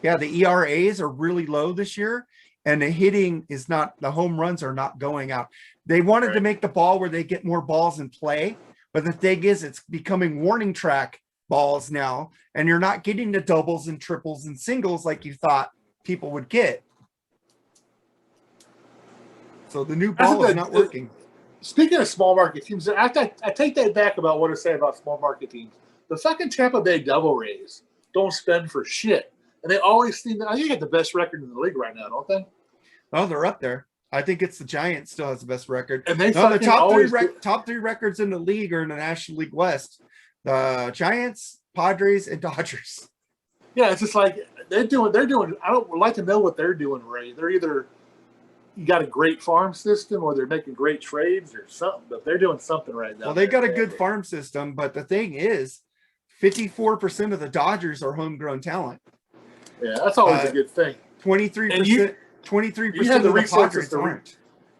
Yeah, the ERAs are really low this year. And the hitting is not, the home runs are not going out. They wanted to make the ball where they get more balls in play. But the thing is, it's becoming warning track balls now. And you're not getting the doubles and triples and singles like you thought people would get. So the new ball is not working. Speaking of small market teams, I take that back about what I say about small market teams. The fucking Tampa Bay Devil Rays don't spend for shit. And they always seem to, I think they get the best record in the league right now, don't they? Oh, they're up there. I think it's the Giants still has the best record. And they the top three records in the league are in the National League West. The Giants, Padres, and Dodgers. Yeah, it's just like they're doing. I don't like to know what they're doing, Ray. They're either you got a great farm system or they're making great trades or something, but they're doing something right now. Well, they got a good farm system, but the thing is 54% of the Dodgers are homegrown talent. Yeah, that's always a good thing. 23%. 23% of the resources aren't.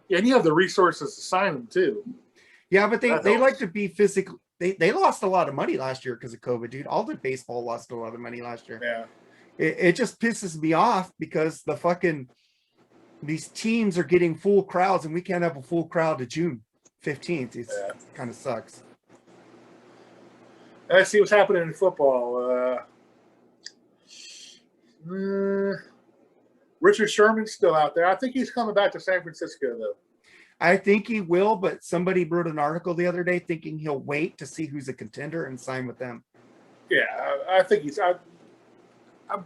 Yeah, and you have the resources to sign them too. Yeah, but they like to be physically. They lost a lot of money last year because of COVID, dude. All the baseball lost a lot of money last year. Yeah, it just pisses me off because these teams are getting full crowds and we can't have a full crowd to June 15th. It kind of sucks. I see what's happening in football. Richard Sherman's still out there. I think he's coming back to San Francisco, though. I think he will, but somebody wrote an article the other day thinking he'll wait to see who's a contender and sign with them. Yeah, I think he's. I'm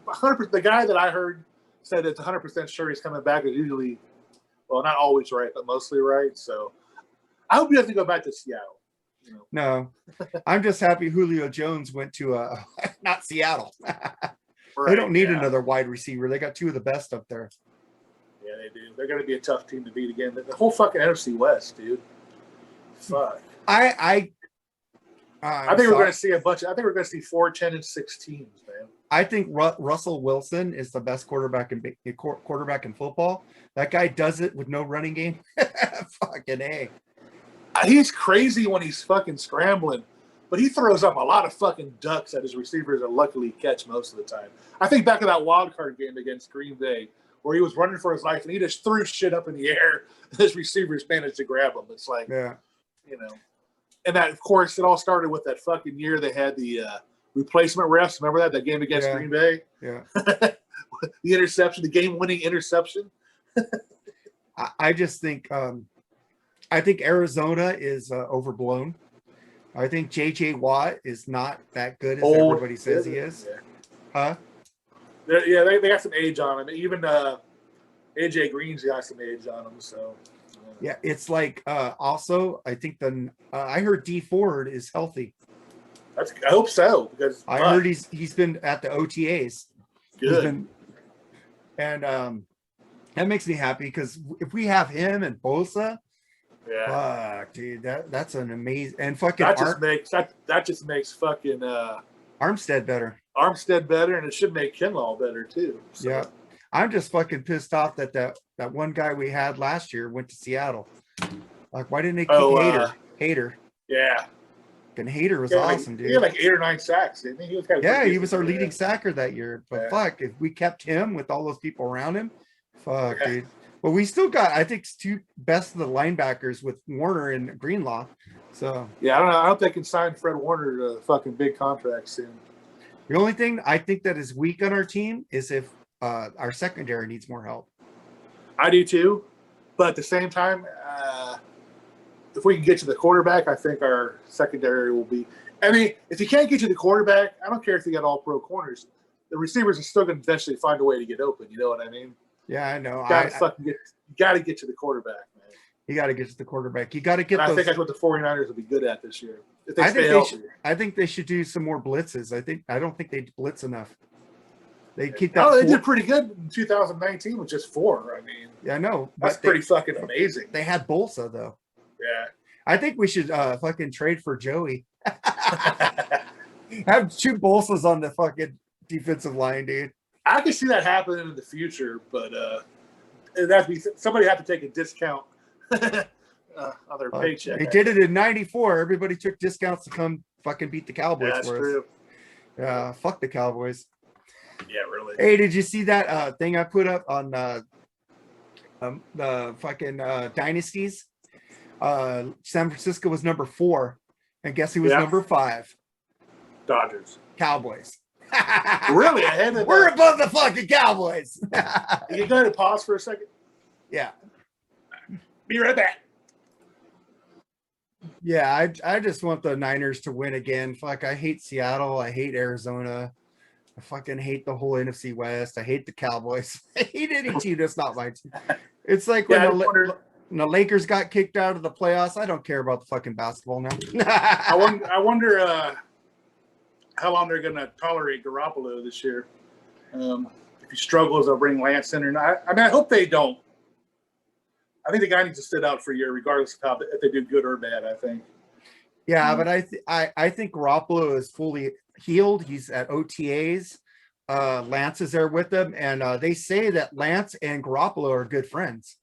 100%. The guy that I heard said it's 100% sure he's coming back is usually, well, not always right, but mostly right. So I hope he doesn't go back to Seattle. You know? No, I'm just happy Julio Jones went to not Seattle. Right, they don't need another wide receiver. They got two of the best up there. Yeah, they do. They're going to be a tough team to beat again. The whole fucking NFC West, dude. Fuck. I think we're going to see a bunch. I think we're going to see 4, 10, and 6 teams, man. I think Russell Wilson is the best quarterback in football. That guy does it with no running game. Fucking A. He's crazy when he's fucking scrambling. But he throws up a lot of fucking ducks that his receivers are luckily catch most of the time. I think back to that wild card game against Green Bay where he was running for his life and he just threw shit up in the air. His receivers managed to grab him. It's like, you know. And that, of course, it all started with that fucking year they had the replacement refs. Remember that game against Green Bay? Yeah. The interception, the game-winning interception. I just think I think Arizona is overblown. I think J.J. Watt is not that good as everybody says he is. Yeah. Huh? They got some age on him. Even A.J. Green's got some age on him. So. Yeah, it's like also I think I heard D Ford is healthy. I hope so because I heard he's been at the OTAs. Good. And that makes me happy because if we have him and Bosa. Yeah, fuck, dude, that's an amazing and fucking that just makes fucking Armstead better. Armstead better, and it should make Kinlaw better too. So. Yeah, I'm just fucking pissed off that one guy we had last year went to Seattle. Like, why didn't they keep Hader? Yeah, and Hader was awesome, dude. He had like 8 or 9 sacks, didn't he? He was our leading sacker that year. But fuck, if we kept him with all those people around him, fuck, dude. But we still got, I think, 2 best of the linebackers with Warner and Greenlaw. So yeah, I don't know. I hope they can sign Fred Warner to a fucking big contract soon. The only thing I think that is weak on our team is if our secondary needs more help. I do too, but at the same time, if we can get to the quarterback, I think our secondary will be. I mean, if you can't get to the quarterback, I don't care if you got all pro corners. The receivers are still going to eventually find a way to get open. You know what I mean? Yeah, I know. You got to get to the quarterback, man. You got to get to the quarterback. You got to get and I those. think that's what the 49ers will be good at this year. If they I stay think healthy. I think they should do some more blitzes. I don't think they blitz enough. They keep Oh, that. they did pretty good in 2019 with just 4. I mean, Yeah, I know. that's pretty fucking amazing. They had Bolsa though. Yeah. I think we should fucking trade for Joey. Have 2 Bolsas on the fucking defensive line, dude. I can see that happening in the future, but somebody have to take a discount on their paycheck. They did it in '94. Everybody took discounts to come fucking beat the Cowboys. That's true. Yeah, fuck the Cowboys. Yeah, really. Hey, did you see that thing I put up on the fucking dynasties? San Francisco was number 4, and guess who was number 5? Dodgers. Cowboys. Really? Ahead of We're above the fucking Cowboys. You go to pause for a second? Yeah. Be right back. Yeah, I just want the Niners to win again. Fuck, I hate Seattle. I hate Arizona. I fucking hate the whole NFC West. I hate the Cowboys. I hate any team that's not my team. It's like when the Lakers got kicked out of the playoffs. I don't care about the fucking basketball now. I wonder how long they're going to tolerate Garoppolo this year. If he struggles, they'll bring Lance in or not. I mean, I hope they don't. I think the guy needs to sit out for a year, regardless of if they do good or bad. I think. Yeah, but I think Garoppolo is fully healed. He's at OTAs. Lance is there with them, and they say that Lance and Garoppolo are good friends.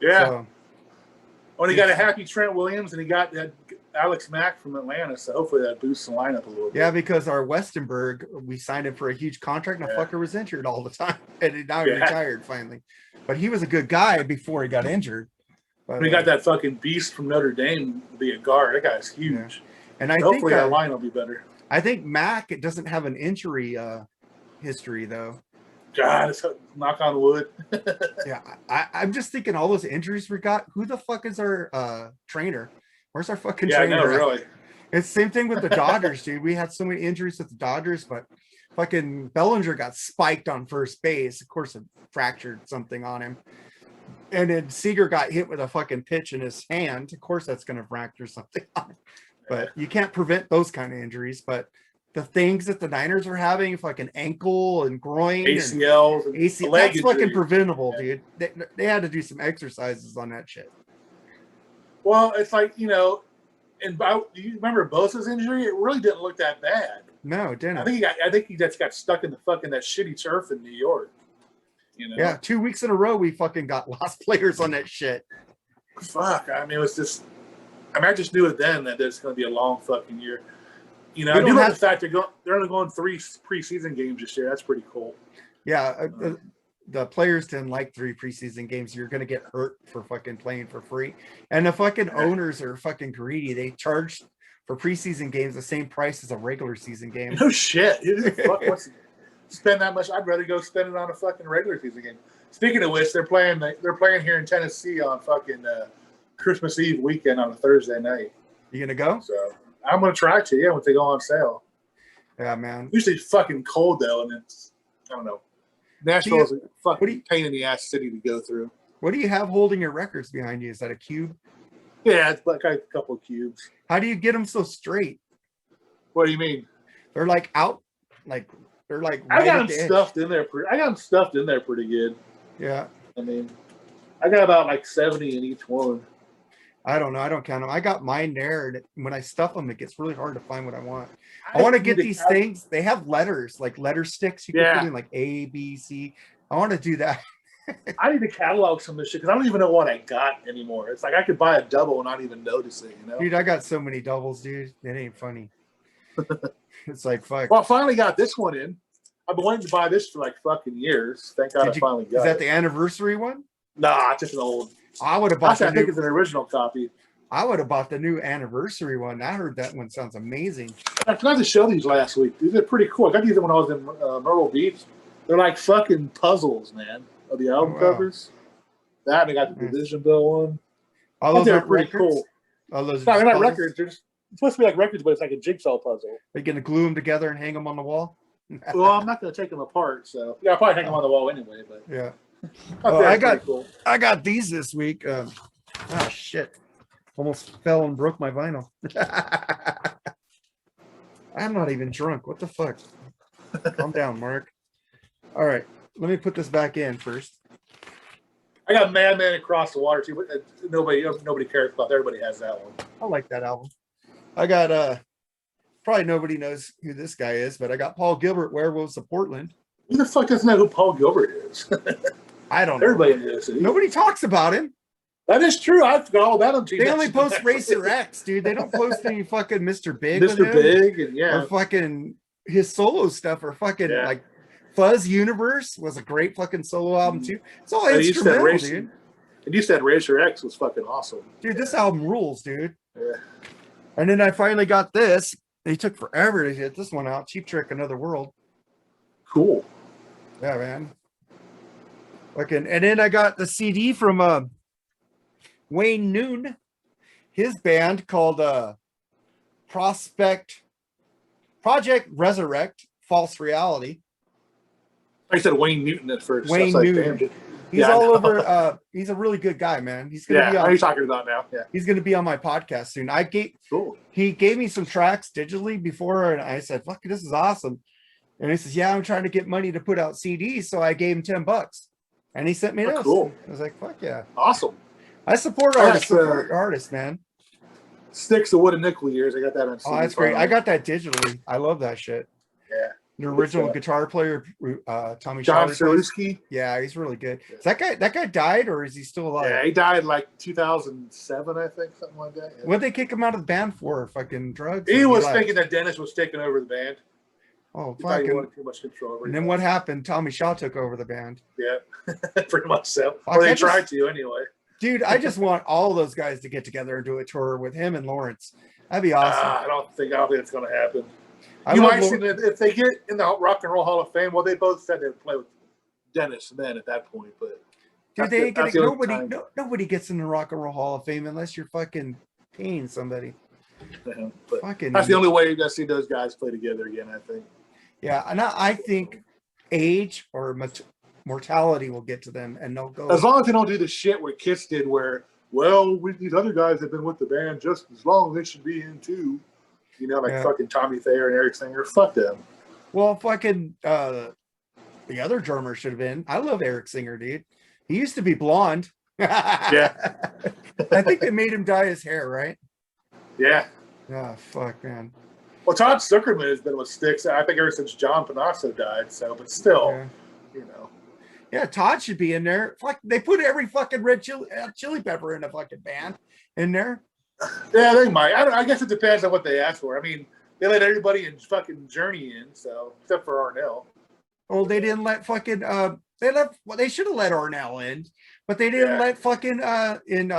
Yeah. So, he got a happy Trent Williams, and he got that Alex Mack from Atlanta, so hopefully that boosts the lineup a little bit. Yeah, because our Westenberg, we signed him for a huge contract, and the fucker was injured all the time, and now he retired finally. But he was a good guy before he got injured. But we got that fucking beast from Notre Dame to be a guard. That guy's huge. Yeah. And hopefully our line will be better. I think Mack doesn't have an injury history, though. God, knock on wood. Yeah, I'm just thinking all those injuries we got. Who the fuck is our trainer? Where's our fucking trainer? Yeah, no, really. It's the same thing with the Dodgers, dude. We had so many injuries with the Dodgers, but fucking Bellinger got spiked on first base. Of course, it fractured something on him. And then Seager got hit with a fucking pitch in his hand. Of course, that's going to fracture something on him. But you can't prevent those kind of injuries. But the things that the Niners are having, fucking ankle and groin, ACLs, and ACL, that's fucking preventable, dude. They had to do some exercises on that shit. Well, it's like, do you remember Bosa's injury? It really didn't look that bad. No, it didn't. I think he just got stuck in the fucking that shitty turf in New York. Yeah, 2 weeks in a row we fucking got lost players on that shit. Fuck. I mean, it was just. I just knew it then that there's going to be a long fucking year. I do like the fact they're only going 3 preseason games this year. That's pretty cool. Yeah, the players didn't like 3 preseason games. You're going to get hurt for fucking playing for free. And the fucking owners are fucking greedy. They charge for preseason games the same price as a regular season game. No shit. Fuck, spend that much? I'd rather go spend it on a fucking regular season game. Speaking of which, they're playing here in Tennessee on fucking Christmas Eve weekend on a Thursday night. You gonna go? So I'm gonna try to, once they go on sale. Yeah, man. Usually it's fucking cold though, and it's I don't know. Nashville is a fucking pain in the ass city to go through. What do you have holding your records behind you? Is that a cube? Yeah, it's like a couple of cubes. How do you get them so straight? What do you mean? They're like out, like they're like. I got them stuffed in there. I got them stuffed in there pretty good. Yeah. I mean, I got about like 70 in each one. I don't know. I don't count them. I got mine there, and when I stuff them, it gets really hard to find what I want. I want to get these things. They have letters, like letter sticks. You can put in like A, B, C. I want to do that. I need to catalog some of this shit because I don't even know what I got anymore. It's like I could buy a double and not even notice it, Dude, I got so many doubles, dude. It ain't funny. It's like, fuck. Well, I finally got this one in. I've been wanting to buy this for like fucking years. Thank God I finally got it. Is that the anniversry one? Nah, it's just an old. I would have bought I think it's an original copy. I would have bought the new anniversary one. I heard that one sounds amazing. I forgot to show these last week. These are pretty cool. I got these when I was in Myrtle Beach. They're like fucking puzzles, man, of the album covers. That and I got the Division Bill one. All those are pretty cool. All those they're not records. They're just, it's supposed to be like records, but it's like a jigsaw puzzle. Are you going to glue them together and hang them on the wall? Well, I'm not going to take them apart, so yeah, I'll probably hang them on the wall anyway. But yeah, I got these this week. Ah, shit. Almost fell and broke my vinyl. I'm not even drunk. What the fuck? Calm down, Mark. All right. Let me put this back in first. I got Madman Across the Water too, but nobody cares about. Everybody has that one. I like that album. I got probably nobody knows who this guy is, but I got Paul Gilbert, Werewolves of Portland. Who the fuck doesn't know who Paul Gilbert is? I don't know. Everybody knows it. Nobody talks about him. That is true. I forgot all about him. They only post Racer X, dude. They don't post any fucking Mr. Big. Mr. Big, and or fucking his solo stuff, or fucking like Fuzz Universe was a great fucking solo album too. It's all instrumental, dude. And you said Racer X was fucking awesome. Dude, this album rules, dude. Yeah. And then I finally got this. It took forever to get this one out. Cheap Trick, Another World. Cool. Yeah, man. Fucking, and then I got the CD from Wayne Noon, his band called Project Resurrect, False Reality. I said Wayne Newton at first. Wayne Newton. He's all over. He's a really good guy, man. He's gonna be on, what are you talking about now? Yeah. He's gonna be on my podcast soon. He gave me some tracks digitally before, and I said, "Fuck, this is awesome." And he says, "Yeah, I'm trying to get money to put out CDs," so I gave him $10, and he sent me those. Cool. I was like, "Fuck yeah, awesome!" I support artists, man. Sticks of Wood and Nickel years. I got that on CD. Oh, that's great. I got that digitally. I love that shit. Yeah. The original guitar player, Tommy John Saruski. Yeah, he's really good. Is that guy died, or is he still alive? Yeah, he died like 2007, I think, something like that. Yeah. What'd they kick him out of the band for? Fucking drugs? He was thinking that Dennis was taking over the band. Oh, he fucking wanted too much control over it. And then what happened? Tommy Shaw took over the band. Yeah, pretty much so. Or they tried to anyway. Dude, I just want all those guys to get together and do a tour with him and Lawrence. That'd be awesome. I don't think it's going to happen. You might see that if they get in the Rock and Roll Hall of Fame. Well, they both said they'd play with Dennis then at that point, but dude, they ain't gonna, nobody gets in the Rock and Roll Hall of Fame unless you're fucking paying somebody. Yeah, but that's the only way you're gonna see those guys play together again, I think. Yeah, and I think age or mortality will get to them, and they'll go. As long as they don't do the shit where Kiss did, where these other guys have been with the band just as long, they should be in too. You know, like fucking Tommy Thayer and Eric Singer. Fuck them. Well, fucking the other drummer should have been. I love Eric Singer, dude. He used to be blonde. Yeah. I think they made him dye his hair, right? Yeah. Oh, fuck, man. Well, Todd Zuckerman has been with Styx, I think, ever since John Panasso died. So, but still, you know. Yeah, Todd should be in there. Fuck, they put every fucking red chili pepper in a fucking band in there. Yeah, they might. I guess it depends on what they ask for. I mean, they let everybody in fucking Journey in, so except for Arnell. Oh, they didn't let fucking they should have let Arnell in, but they didn't let fucking in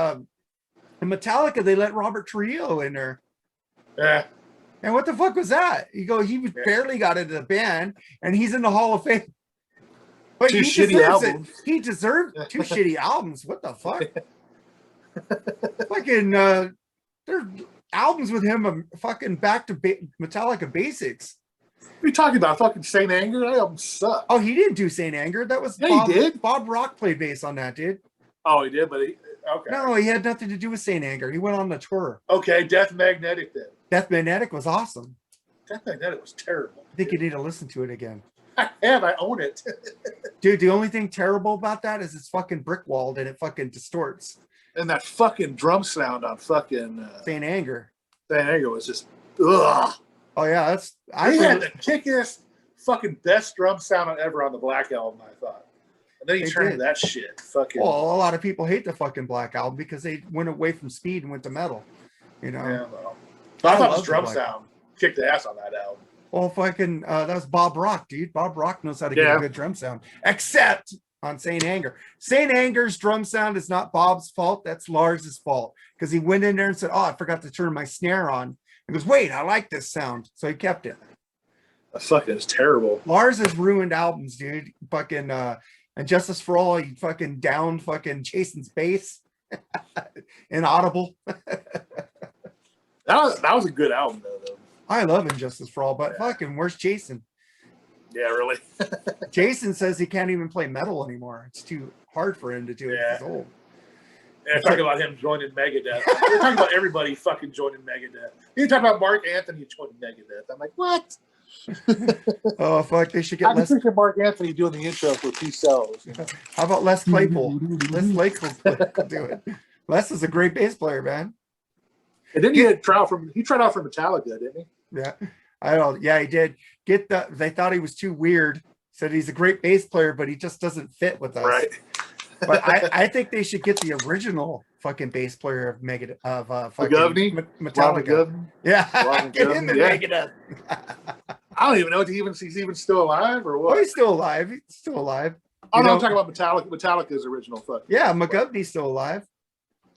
Metallica they let Robert Trujillo in there. Yeah. And what the fuck was that? He barely got into the band, and he's in the Hall of Fame. But he deserves it. He deserved 2 shitty albums. What the fuck? Fucking there's albums with him are fucking back to Metallica basics. What are you talking about? Fucking Saint Anger? That album sucked. Oh, he didn't do Saint Anger. That was he did. Bob Rock played bass on that, dude. Oh, he did, but okay. No, he had nothing to do with Saint Anger. He went on the tour. Okay, Death Magnetic then. Death Magnetic was awesome. Death Magnetic was terrible. I think you need to listen to it again. I have. I own it. Dude, the only thing terrible about that is it's fucking brick walled and it fucking distorts. And that fucking drum sound on fucking Saint Anger. Saint Anger was just ugh. Oh yeah, I had the kick-ass fucking best drum sound ever on the Black Album, I thought. And then he turned to that shit. Fucking. Well, a lot of people hate the fucking Black Album because they went away from speed and went to metal. You know. Yeah, well. I thought his drum sound kicked the ass on that album. Well, fucking that was Bob Rock, dude. Bob Rock knows how to get a good drum sound. Except on Saint Anger. Saint Anger's drum sound is not Bob's fault. That's Lars's fault. Because he went in there and said, "Oh, I forgot to turn my snare on." He goes, "Wait, I like this sound." So he kept it. That fucking is terrible. Lars has ruined albums, dude. Fucking and Justice for All, he fucking downed fucking Jason's bass. Inaudible. That was a good album though. I love Injustice for All, but fucking where's Jason? Yeah, really. Jason says he can't even play metal anymore. It's too hard for him to do it. He's old. And talking about him joining Megadeth. We're talking about everybody fucking joining Megadeth. You're talking about Marc Anthony joining Megadeth. I'm like, what? Oh fuck! They should get I can picture Marc Anthony doing the intro for Peace Sells. You know? How about Les Claypool? Les Claypool could do it. Les is a great bass player, man. And then he tried out for Metallica, didn't he? Yeah, I don't. Yeah, he did. They thought he was too weird. Said he's a great bass player, but he just doesn't fit with us. Right. But I think they should get the original fucking bass player of fucking Metallica. Yeah, get him in Megadeth. I don't even know if he's even still alive or what. Oh, he's still alive. He's still alive. Oh, no, I'm talking about Metallica's original fucking. Yeah, McGovney's still alive.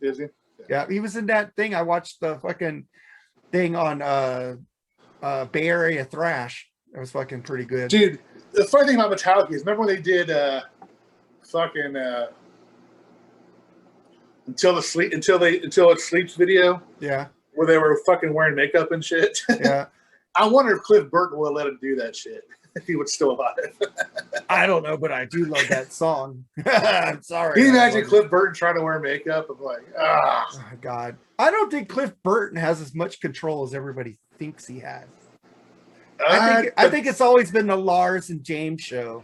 Is he? Yeah, he was in that thing. I watched the fucking thing on Bay Area Thrash. It was fucking pretty good. Dude, the funny thing about Metallica is remember when they did fucking Until It Sleeps video? Yeah. Where they were fucking wearing makeup and shit. Yeah. I wonder if Cliff Burton would let him do that shit if he was still alive. I don't know, but I do love that song. I'm sorry. Can you imagine Cliff Burton trying to wear makeup? I'm like, oh, God. I don't think Cliff Burton has as much control as everybody thinks he has. I think it's always been the Lars and James show.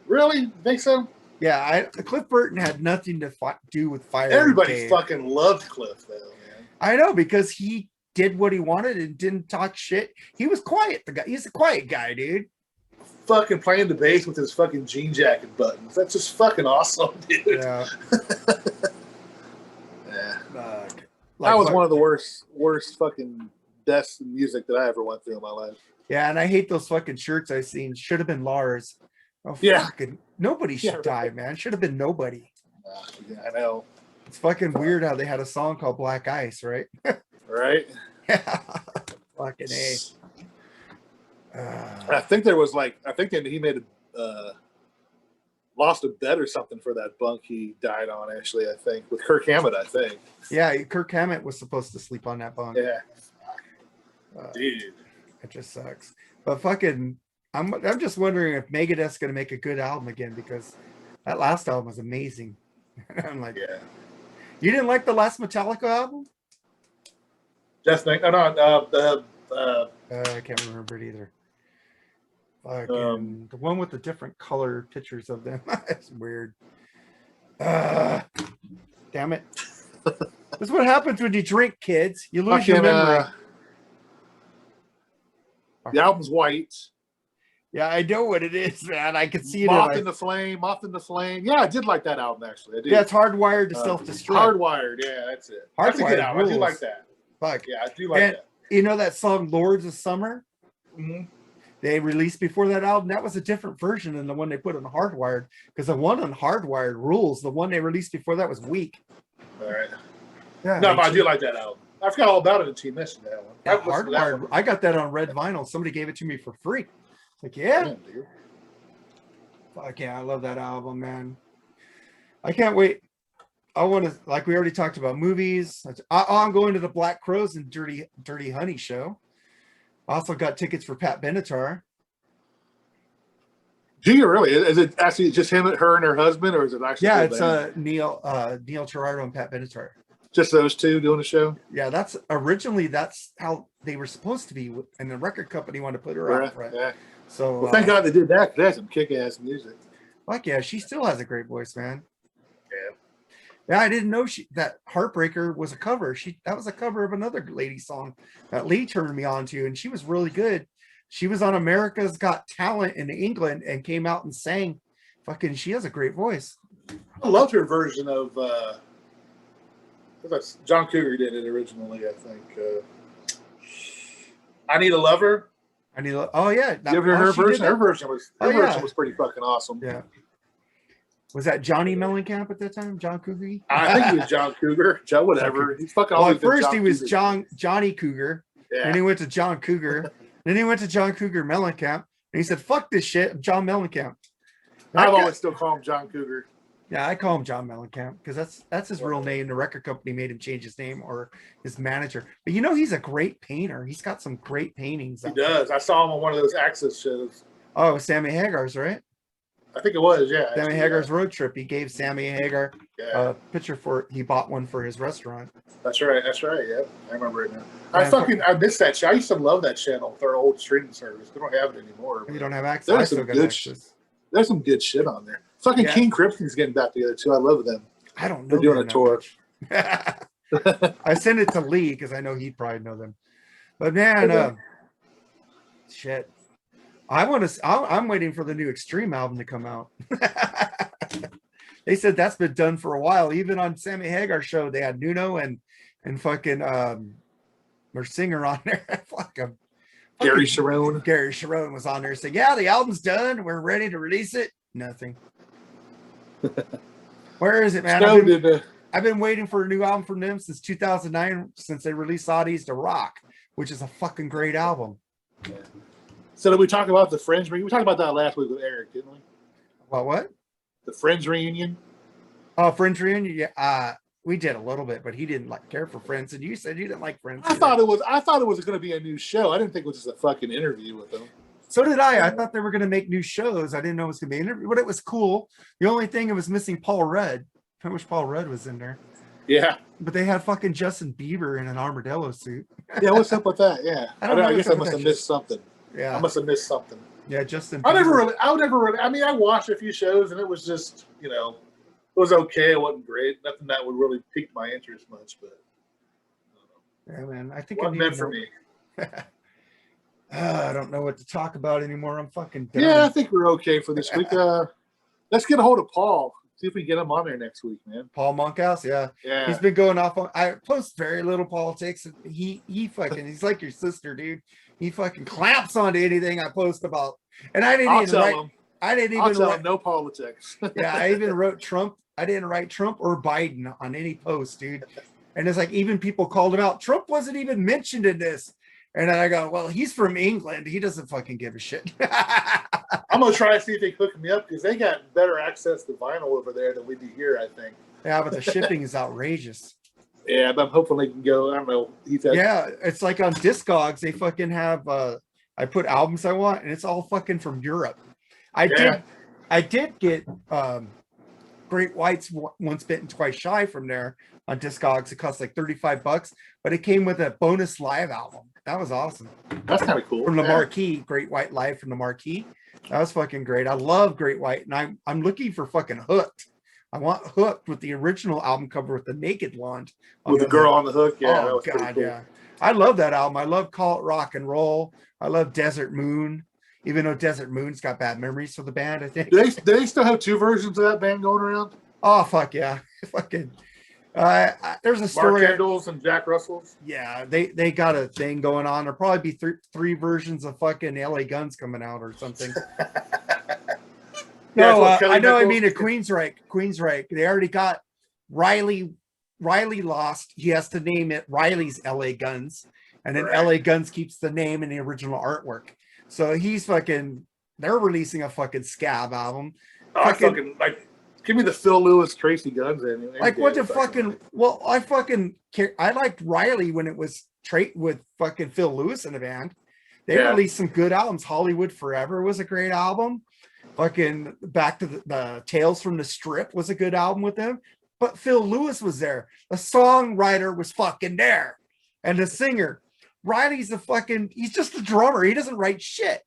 Really? Think so? Yeah, Cliff Burton had nothing to do with Fire. Everybody fucking loved Cliff, though, man. I know, because he did what he wanted and didn't talk shit. He was quiet. He's a quiet guy, dude. Fucking playing the bass with his fucking jean jacket buttons. That's just fucking awesome, dude. Yeah. Yeah. That was one of the worst fucking deaths in music that I ever went through in my life. Yeah, and I hate those fucking shirts I seen. Should have been Lars. Oh, yeah. Fucking nobody should die, man. Should have been nobody. Yeah, I know. It's fucking weird how they had a song called Black Ice, right? Right? Yeah. Fucking A. I think there was he made lost a bet or something for that bunk he died on, actually, I think, with Kirk Hammett, I think. Yeah, Kirk Hammett was supposed to sleep on that bunk. Yeah. Dude. It just sucks. But fucking, I'm just wondering if Megadeth's going to make a good album again, because that last album was amazing. I'm like, yeah. You didn't like the last Metallica album? I can't remember it either. The one with the different color pictures of them. It's weird. Damn it. This is what happens when you drink, kids. You lose your memory. The album's white. Yeah, I know what it is, man. I can see it. Moth in the Flame. Yeah, I did like that album, actually. I did. Yeah, it's Hardwired to Self-Destruct. Hardwired, yeah, that's it. That's a good album. I do like that. Fuck. Yeah, I do like that. You know that song, Lords of Summer? Mm-hmm. They released before that album. That was a different version than the one they put on Hardwired, because the one on Hardwired rules. The one they released before that was weak. All right. Yeah, no, but I do like that album. I forgot all about it until you mentioned that one. Yeah, Hardwired. I got that on red vinyl. Somebody gave it to me for free. Like, yeah. Fuck yeah, I love that album, man. I can't wait. I want to, like we already talked about, movies. I'm going to the Black Crows and Dirty Honey show. I also got tickets for Pat Benatar. Do you really? Is it actually just him, her, and her husband, or is it actually? Yeah, it's Neil Girardo and Pat Benatar. Just those two doing the show? Yeah, that's how they were supposed to be, and the record company wanted to put her out front. Yeah. So well, thank God they did that. That's some kick-ass music. Fuck yeah, she still has a great voice, man. Yeah. Yeah, I didn't know that Heartbreaker was a cover. That was a cover of another lady song that Lee turned me on to, and she was really good. She was on America's Got Talent in England and came out and sang. Fucking, she has a great voice. I loved her version of John Cougar did it originally, I think. I Need a Lover. Oh yeah. You ever heard her version? Her version was pretty fucking awesome. Yeah. Was that Johnny Mellencamp at that time? John Cougar? I think he was John Cougar. Joe, whatever. He's fucking. Well, at first he was Johnny Cougar. Yeah. Then he went to John Cougar. Then he went to John Cougar Mellencamp, and he said, "Fuck this shit, I'm John Mellencamp." I've always still call him John Cougar. Yeah, I call him John Mellencamp because that's his real name. The record company made him change his name, or his manager. But you know, he's a great painter. He's got some great paintings. He does. I saw him on one of those Axis shows. Oh, Sammy Hagar's, right? I think it was, yeah. Sammy Hagar's road trip. He gave Sammy Hagar a picture he bought one for his restaurant. That's right. Yeah, I remember it now. I missed that show. I used to love that channel with our old streaming service. We don't have it anymore. You don't have access. I still got access. There's some good shit on there. Fucking King Crimson's getting back together too. I love them. I don't know. They're doing a tour. I sent it to Lee because I know he'd probably know them. But man, shit. I'm waiting for the new Extreme album to come out. They said that's been done for a while. Even on Sammy Hagar's show, they had Nuno and fucking their singer on there. Fuck him. Gary Sharon. Gary Sharon was on there saying, "Yeah, the album's done. We're ready to release it." Nothing. Where is it, man? I've been waiting for a new album from them since 2009, since they released Oddies to Rock, which is a fucking great album. Yeah. So did we talk about the Friends reunion? We talked about that last week with Eric, didn't we? About what? The Friends reunion. Oh, Friends reunion. Yeah, we did a little bit, but he didn't care for Friends, and you said you didn't like Friends. I thought it was going to be a new show. I didn't think it was just a fucking interview with them. So did I. I thought they were going to make new shows. I didn't know it was going to be an interview, but it was cool. The only thing it was missing Paul Rudd. I wish Paul Rudd was in there. Yeah. But they had fucking Justin Bieber in an armadillo suit. Yeah, what's up with that? Yeah. I guess I must have missed something. Yeah. I must have missed something. Yeah, Justin Bieber. I mean, I watched a few shows and it was just, it was okay. It wasn't great. Nothing that would really pique my interest much, but yeah, man. I think it wasn't meant for me. I don't know what to talk about anymore. I'm fucking done. Yeah, I think we're okay for this week. Let's get a hold of Paul. See if we can get him on there next week, man. Paul Monkhouse, yeah. He's been going off on. I post very little politics. He fucking. He's like your sister, dude. He fucking clamps onto anything I post about. And I didn't even write. I didn't even write no politics. Yeah, I even wrote Trump. I didn't write Trump or Biden on any post, dude. And it's like even people called him out. Trump wasn't even mentioned in this. And then I go, well, he's from England. He doesn't fucking give a shit. I'm going to try to see if they hook me up because they got better access to vinyl over there than we do here, I think. Yeah, but the shipping is outrageous. Yeah, but I'm hoping they can go. I don't know. Yeah, it's like on Discogs, they fucking have, I put albums I want, and it's all fucking from Europe. I did get Great White's Once Bitten, Twice Shy from there on Discogs. It cost like $35, but it came with a bonus live album. That was awesome. That's kind of cool. From the Marquee, Great White Live from the Marquee. That was fucking great. I love Great White, and I'm looking for fucking Hooked. I want Hooked with the original album cover with the naked blonde. With the girl on the hook. Yeah. Oh, God, cool. Yeah. I love that album. I love Call It Rock and Roll. I love Desert Moon, even though Desert Moon's got bad memories for the band, I think. Do they still have two versions of that band going around? Oh, fuck yeah. Fucking. There's a story. Mark Kendall's and Jack Russell's. Yeah, they got a thing going on. There'll probably be three versions of fucking LA Guns coming out or something. No, I know. I mean, a Queensryche. They already got Riley. Riley lost. He has to name it Riley's LA Guns, and then LA Guns keeps the name and the original artwork. So he's fucking. They're releasing a fucking Scab album. Fucking like. Give me the Phil Lewis, Tracy Guns in. Like what the fucking? Well, I fucking care. I liked Riley when it was with fucking Phil Lewis in the band. They released some good albums. Hollywood Forever was a great album. Fucking Back to the Tales from the Strip was a good album with them. But Phil Lewis was there. The songwriter was fucking there, and the singer. Riley's he's just a drummer. He doesn't write shit.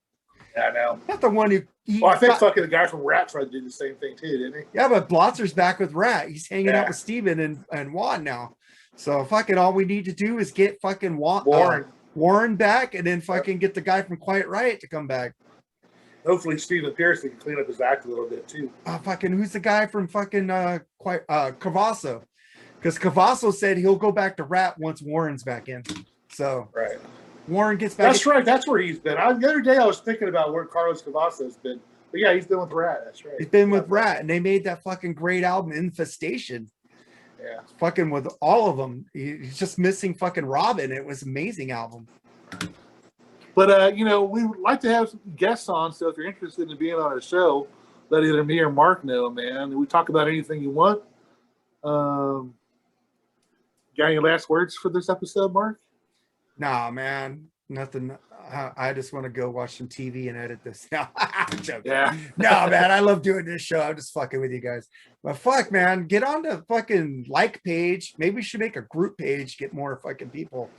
Yeah, I know. Not the one who. I think fucking the guy from Rat tried to do the same thing too, didn't he? Yeah, but Blotzer's back with Rat. He's hanging out with Steven and Juan now. So fucking all we need to do is get fucking Warren back, and then fucking get the guy from Quiet Riot to come back. Hopefully Steven Pearson can clean up his act a little bit too. Fucking who's the guy from fucking Cavasso? Because Cavasso said he'll go back to Rat once Warren's back in. So right. Warren gets back. That's right. That's where he's been. The other day I was thinking about where Carlos Cavazos been. But yeah, he's been with Rat. That's right. He's been with Rat, and they made that fucking great album, Infestation. Yeah. Fucking with all of them. He's just missing fucking Robin. It was an amazing album. But, we would like to have guests on, so if you're interested in being on our show, let either me or Mark know, man. We talk about anything you want. Got any last words for this episode, Mark? Nah, man. Nothing. I just want to go watch some TV and edit this now. Yeah. No, man, I love doing this show. I'm just fucking with you guys. But fuck, man, get on the fucking like page. Maybe we should make a group page, get more fucking people.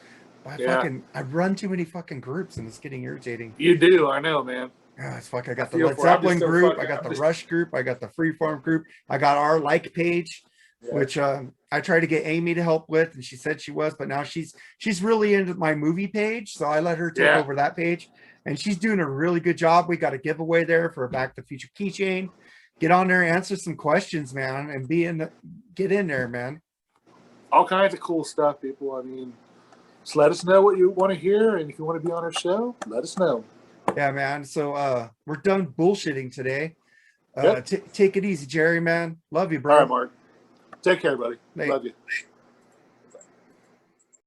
I run too many fucking groups and it's getting irritating. You do, I know, man. Oh, it's fuck. I got the Led Zeppelin group. I got the Rush group. I got the Freeform group. I got our like page, which I tried to get Amy to help with, and she said she was, but now she's really into my movie page, so I let her take over that page, and she's doing a really good job. We got a giveaway there for a Back to the Future keychain. Get on there, answer some questions, man, and get in there, man. All kinds of cool stuff, people. I mean, just let us know what you want to hear, and if you want to be on our show, let us know. Yeah, man. So we're done bullshitting today. Take it easy, Jerry, man. Love you, bro. All right, Mark. Take care, buddy. Love you.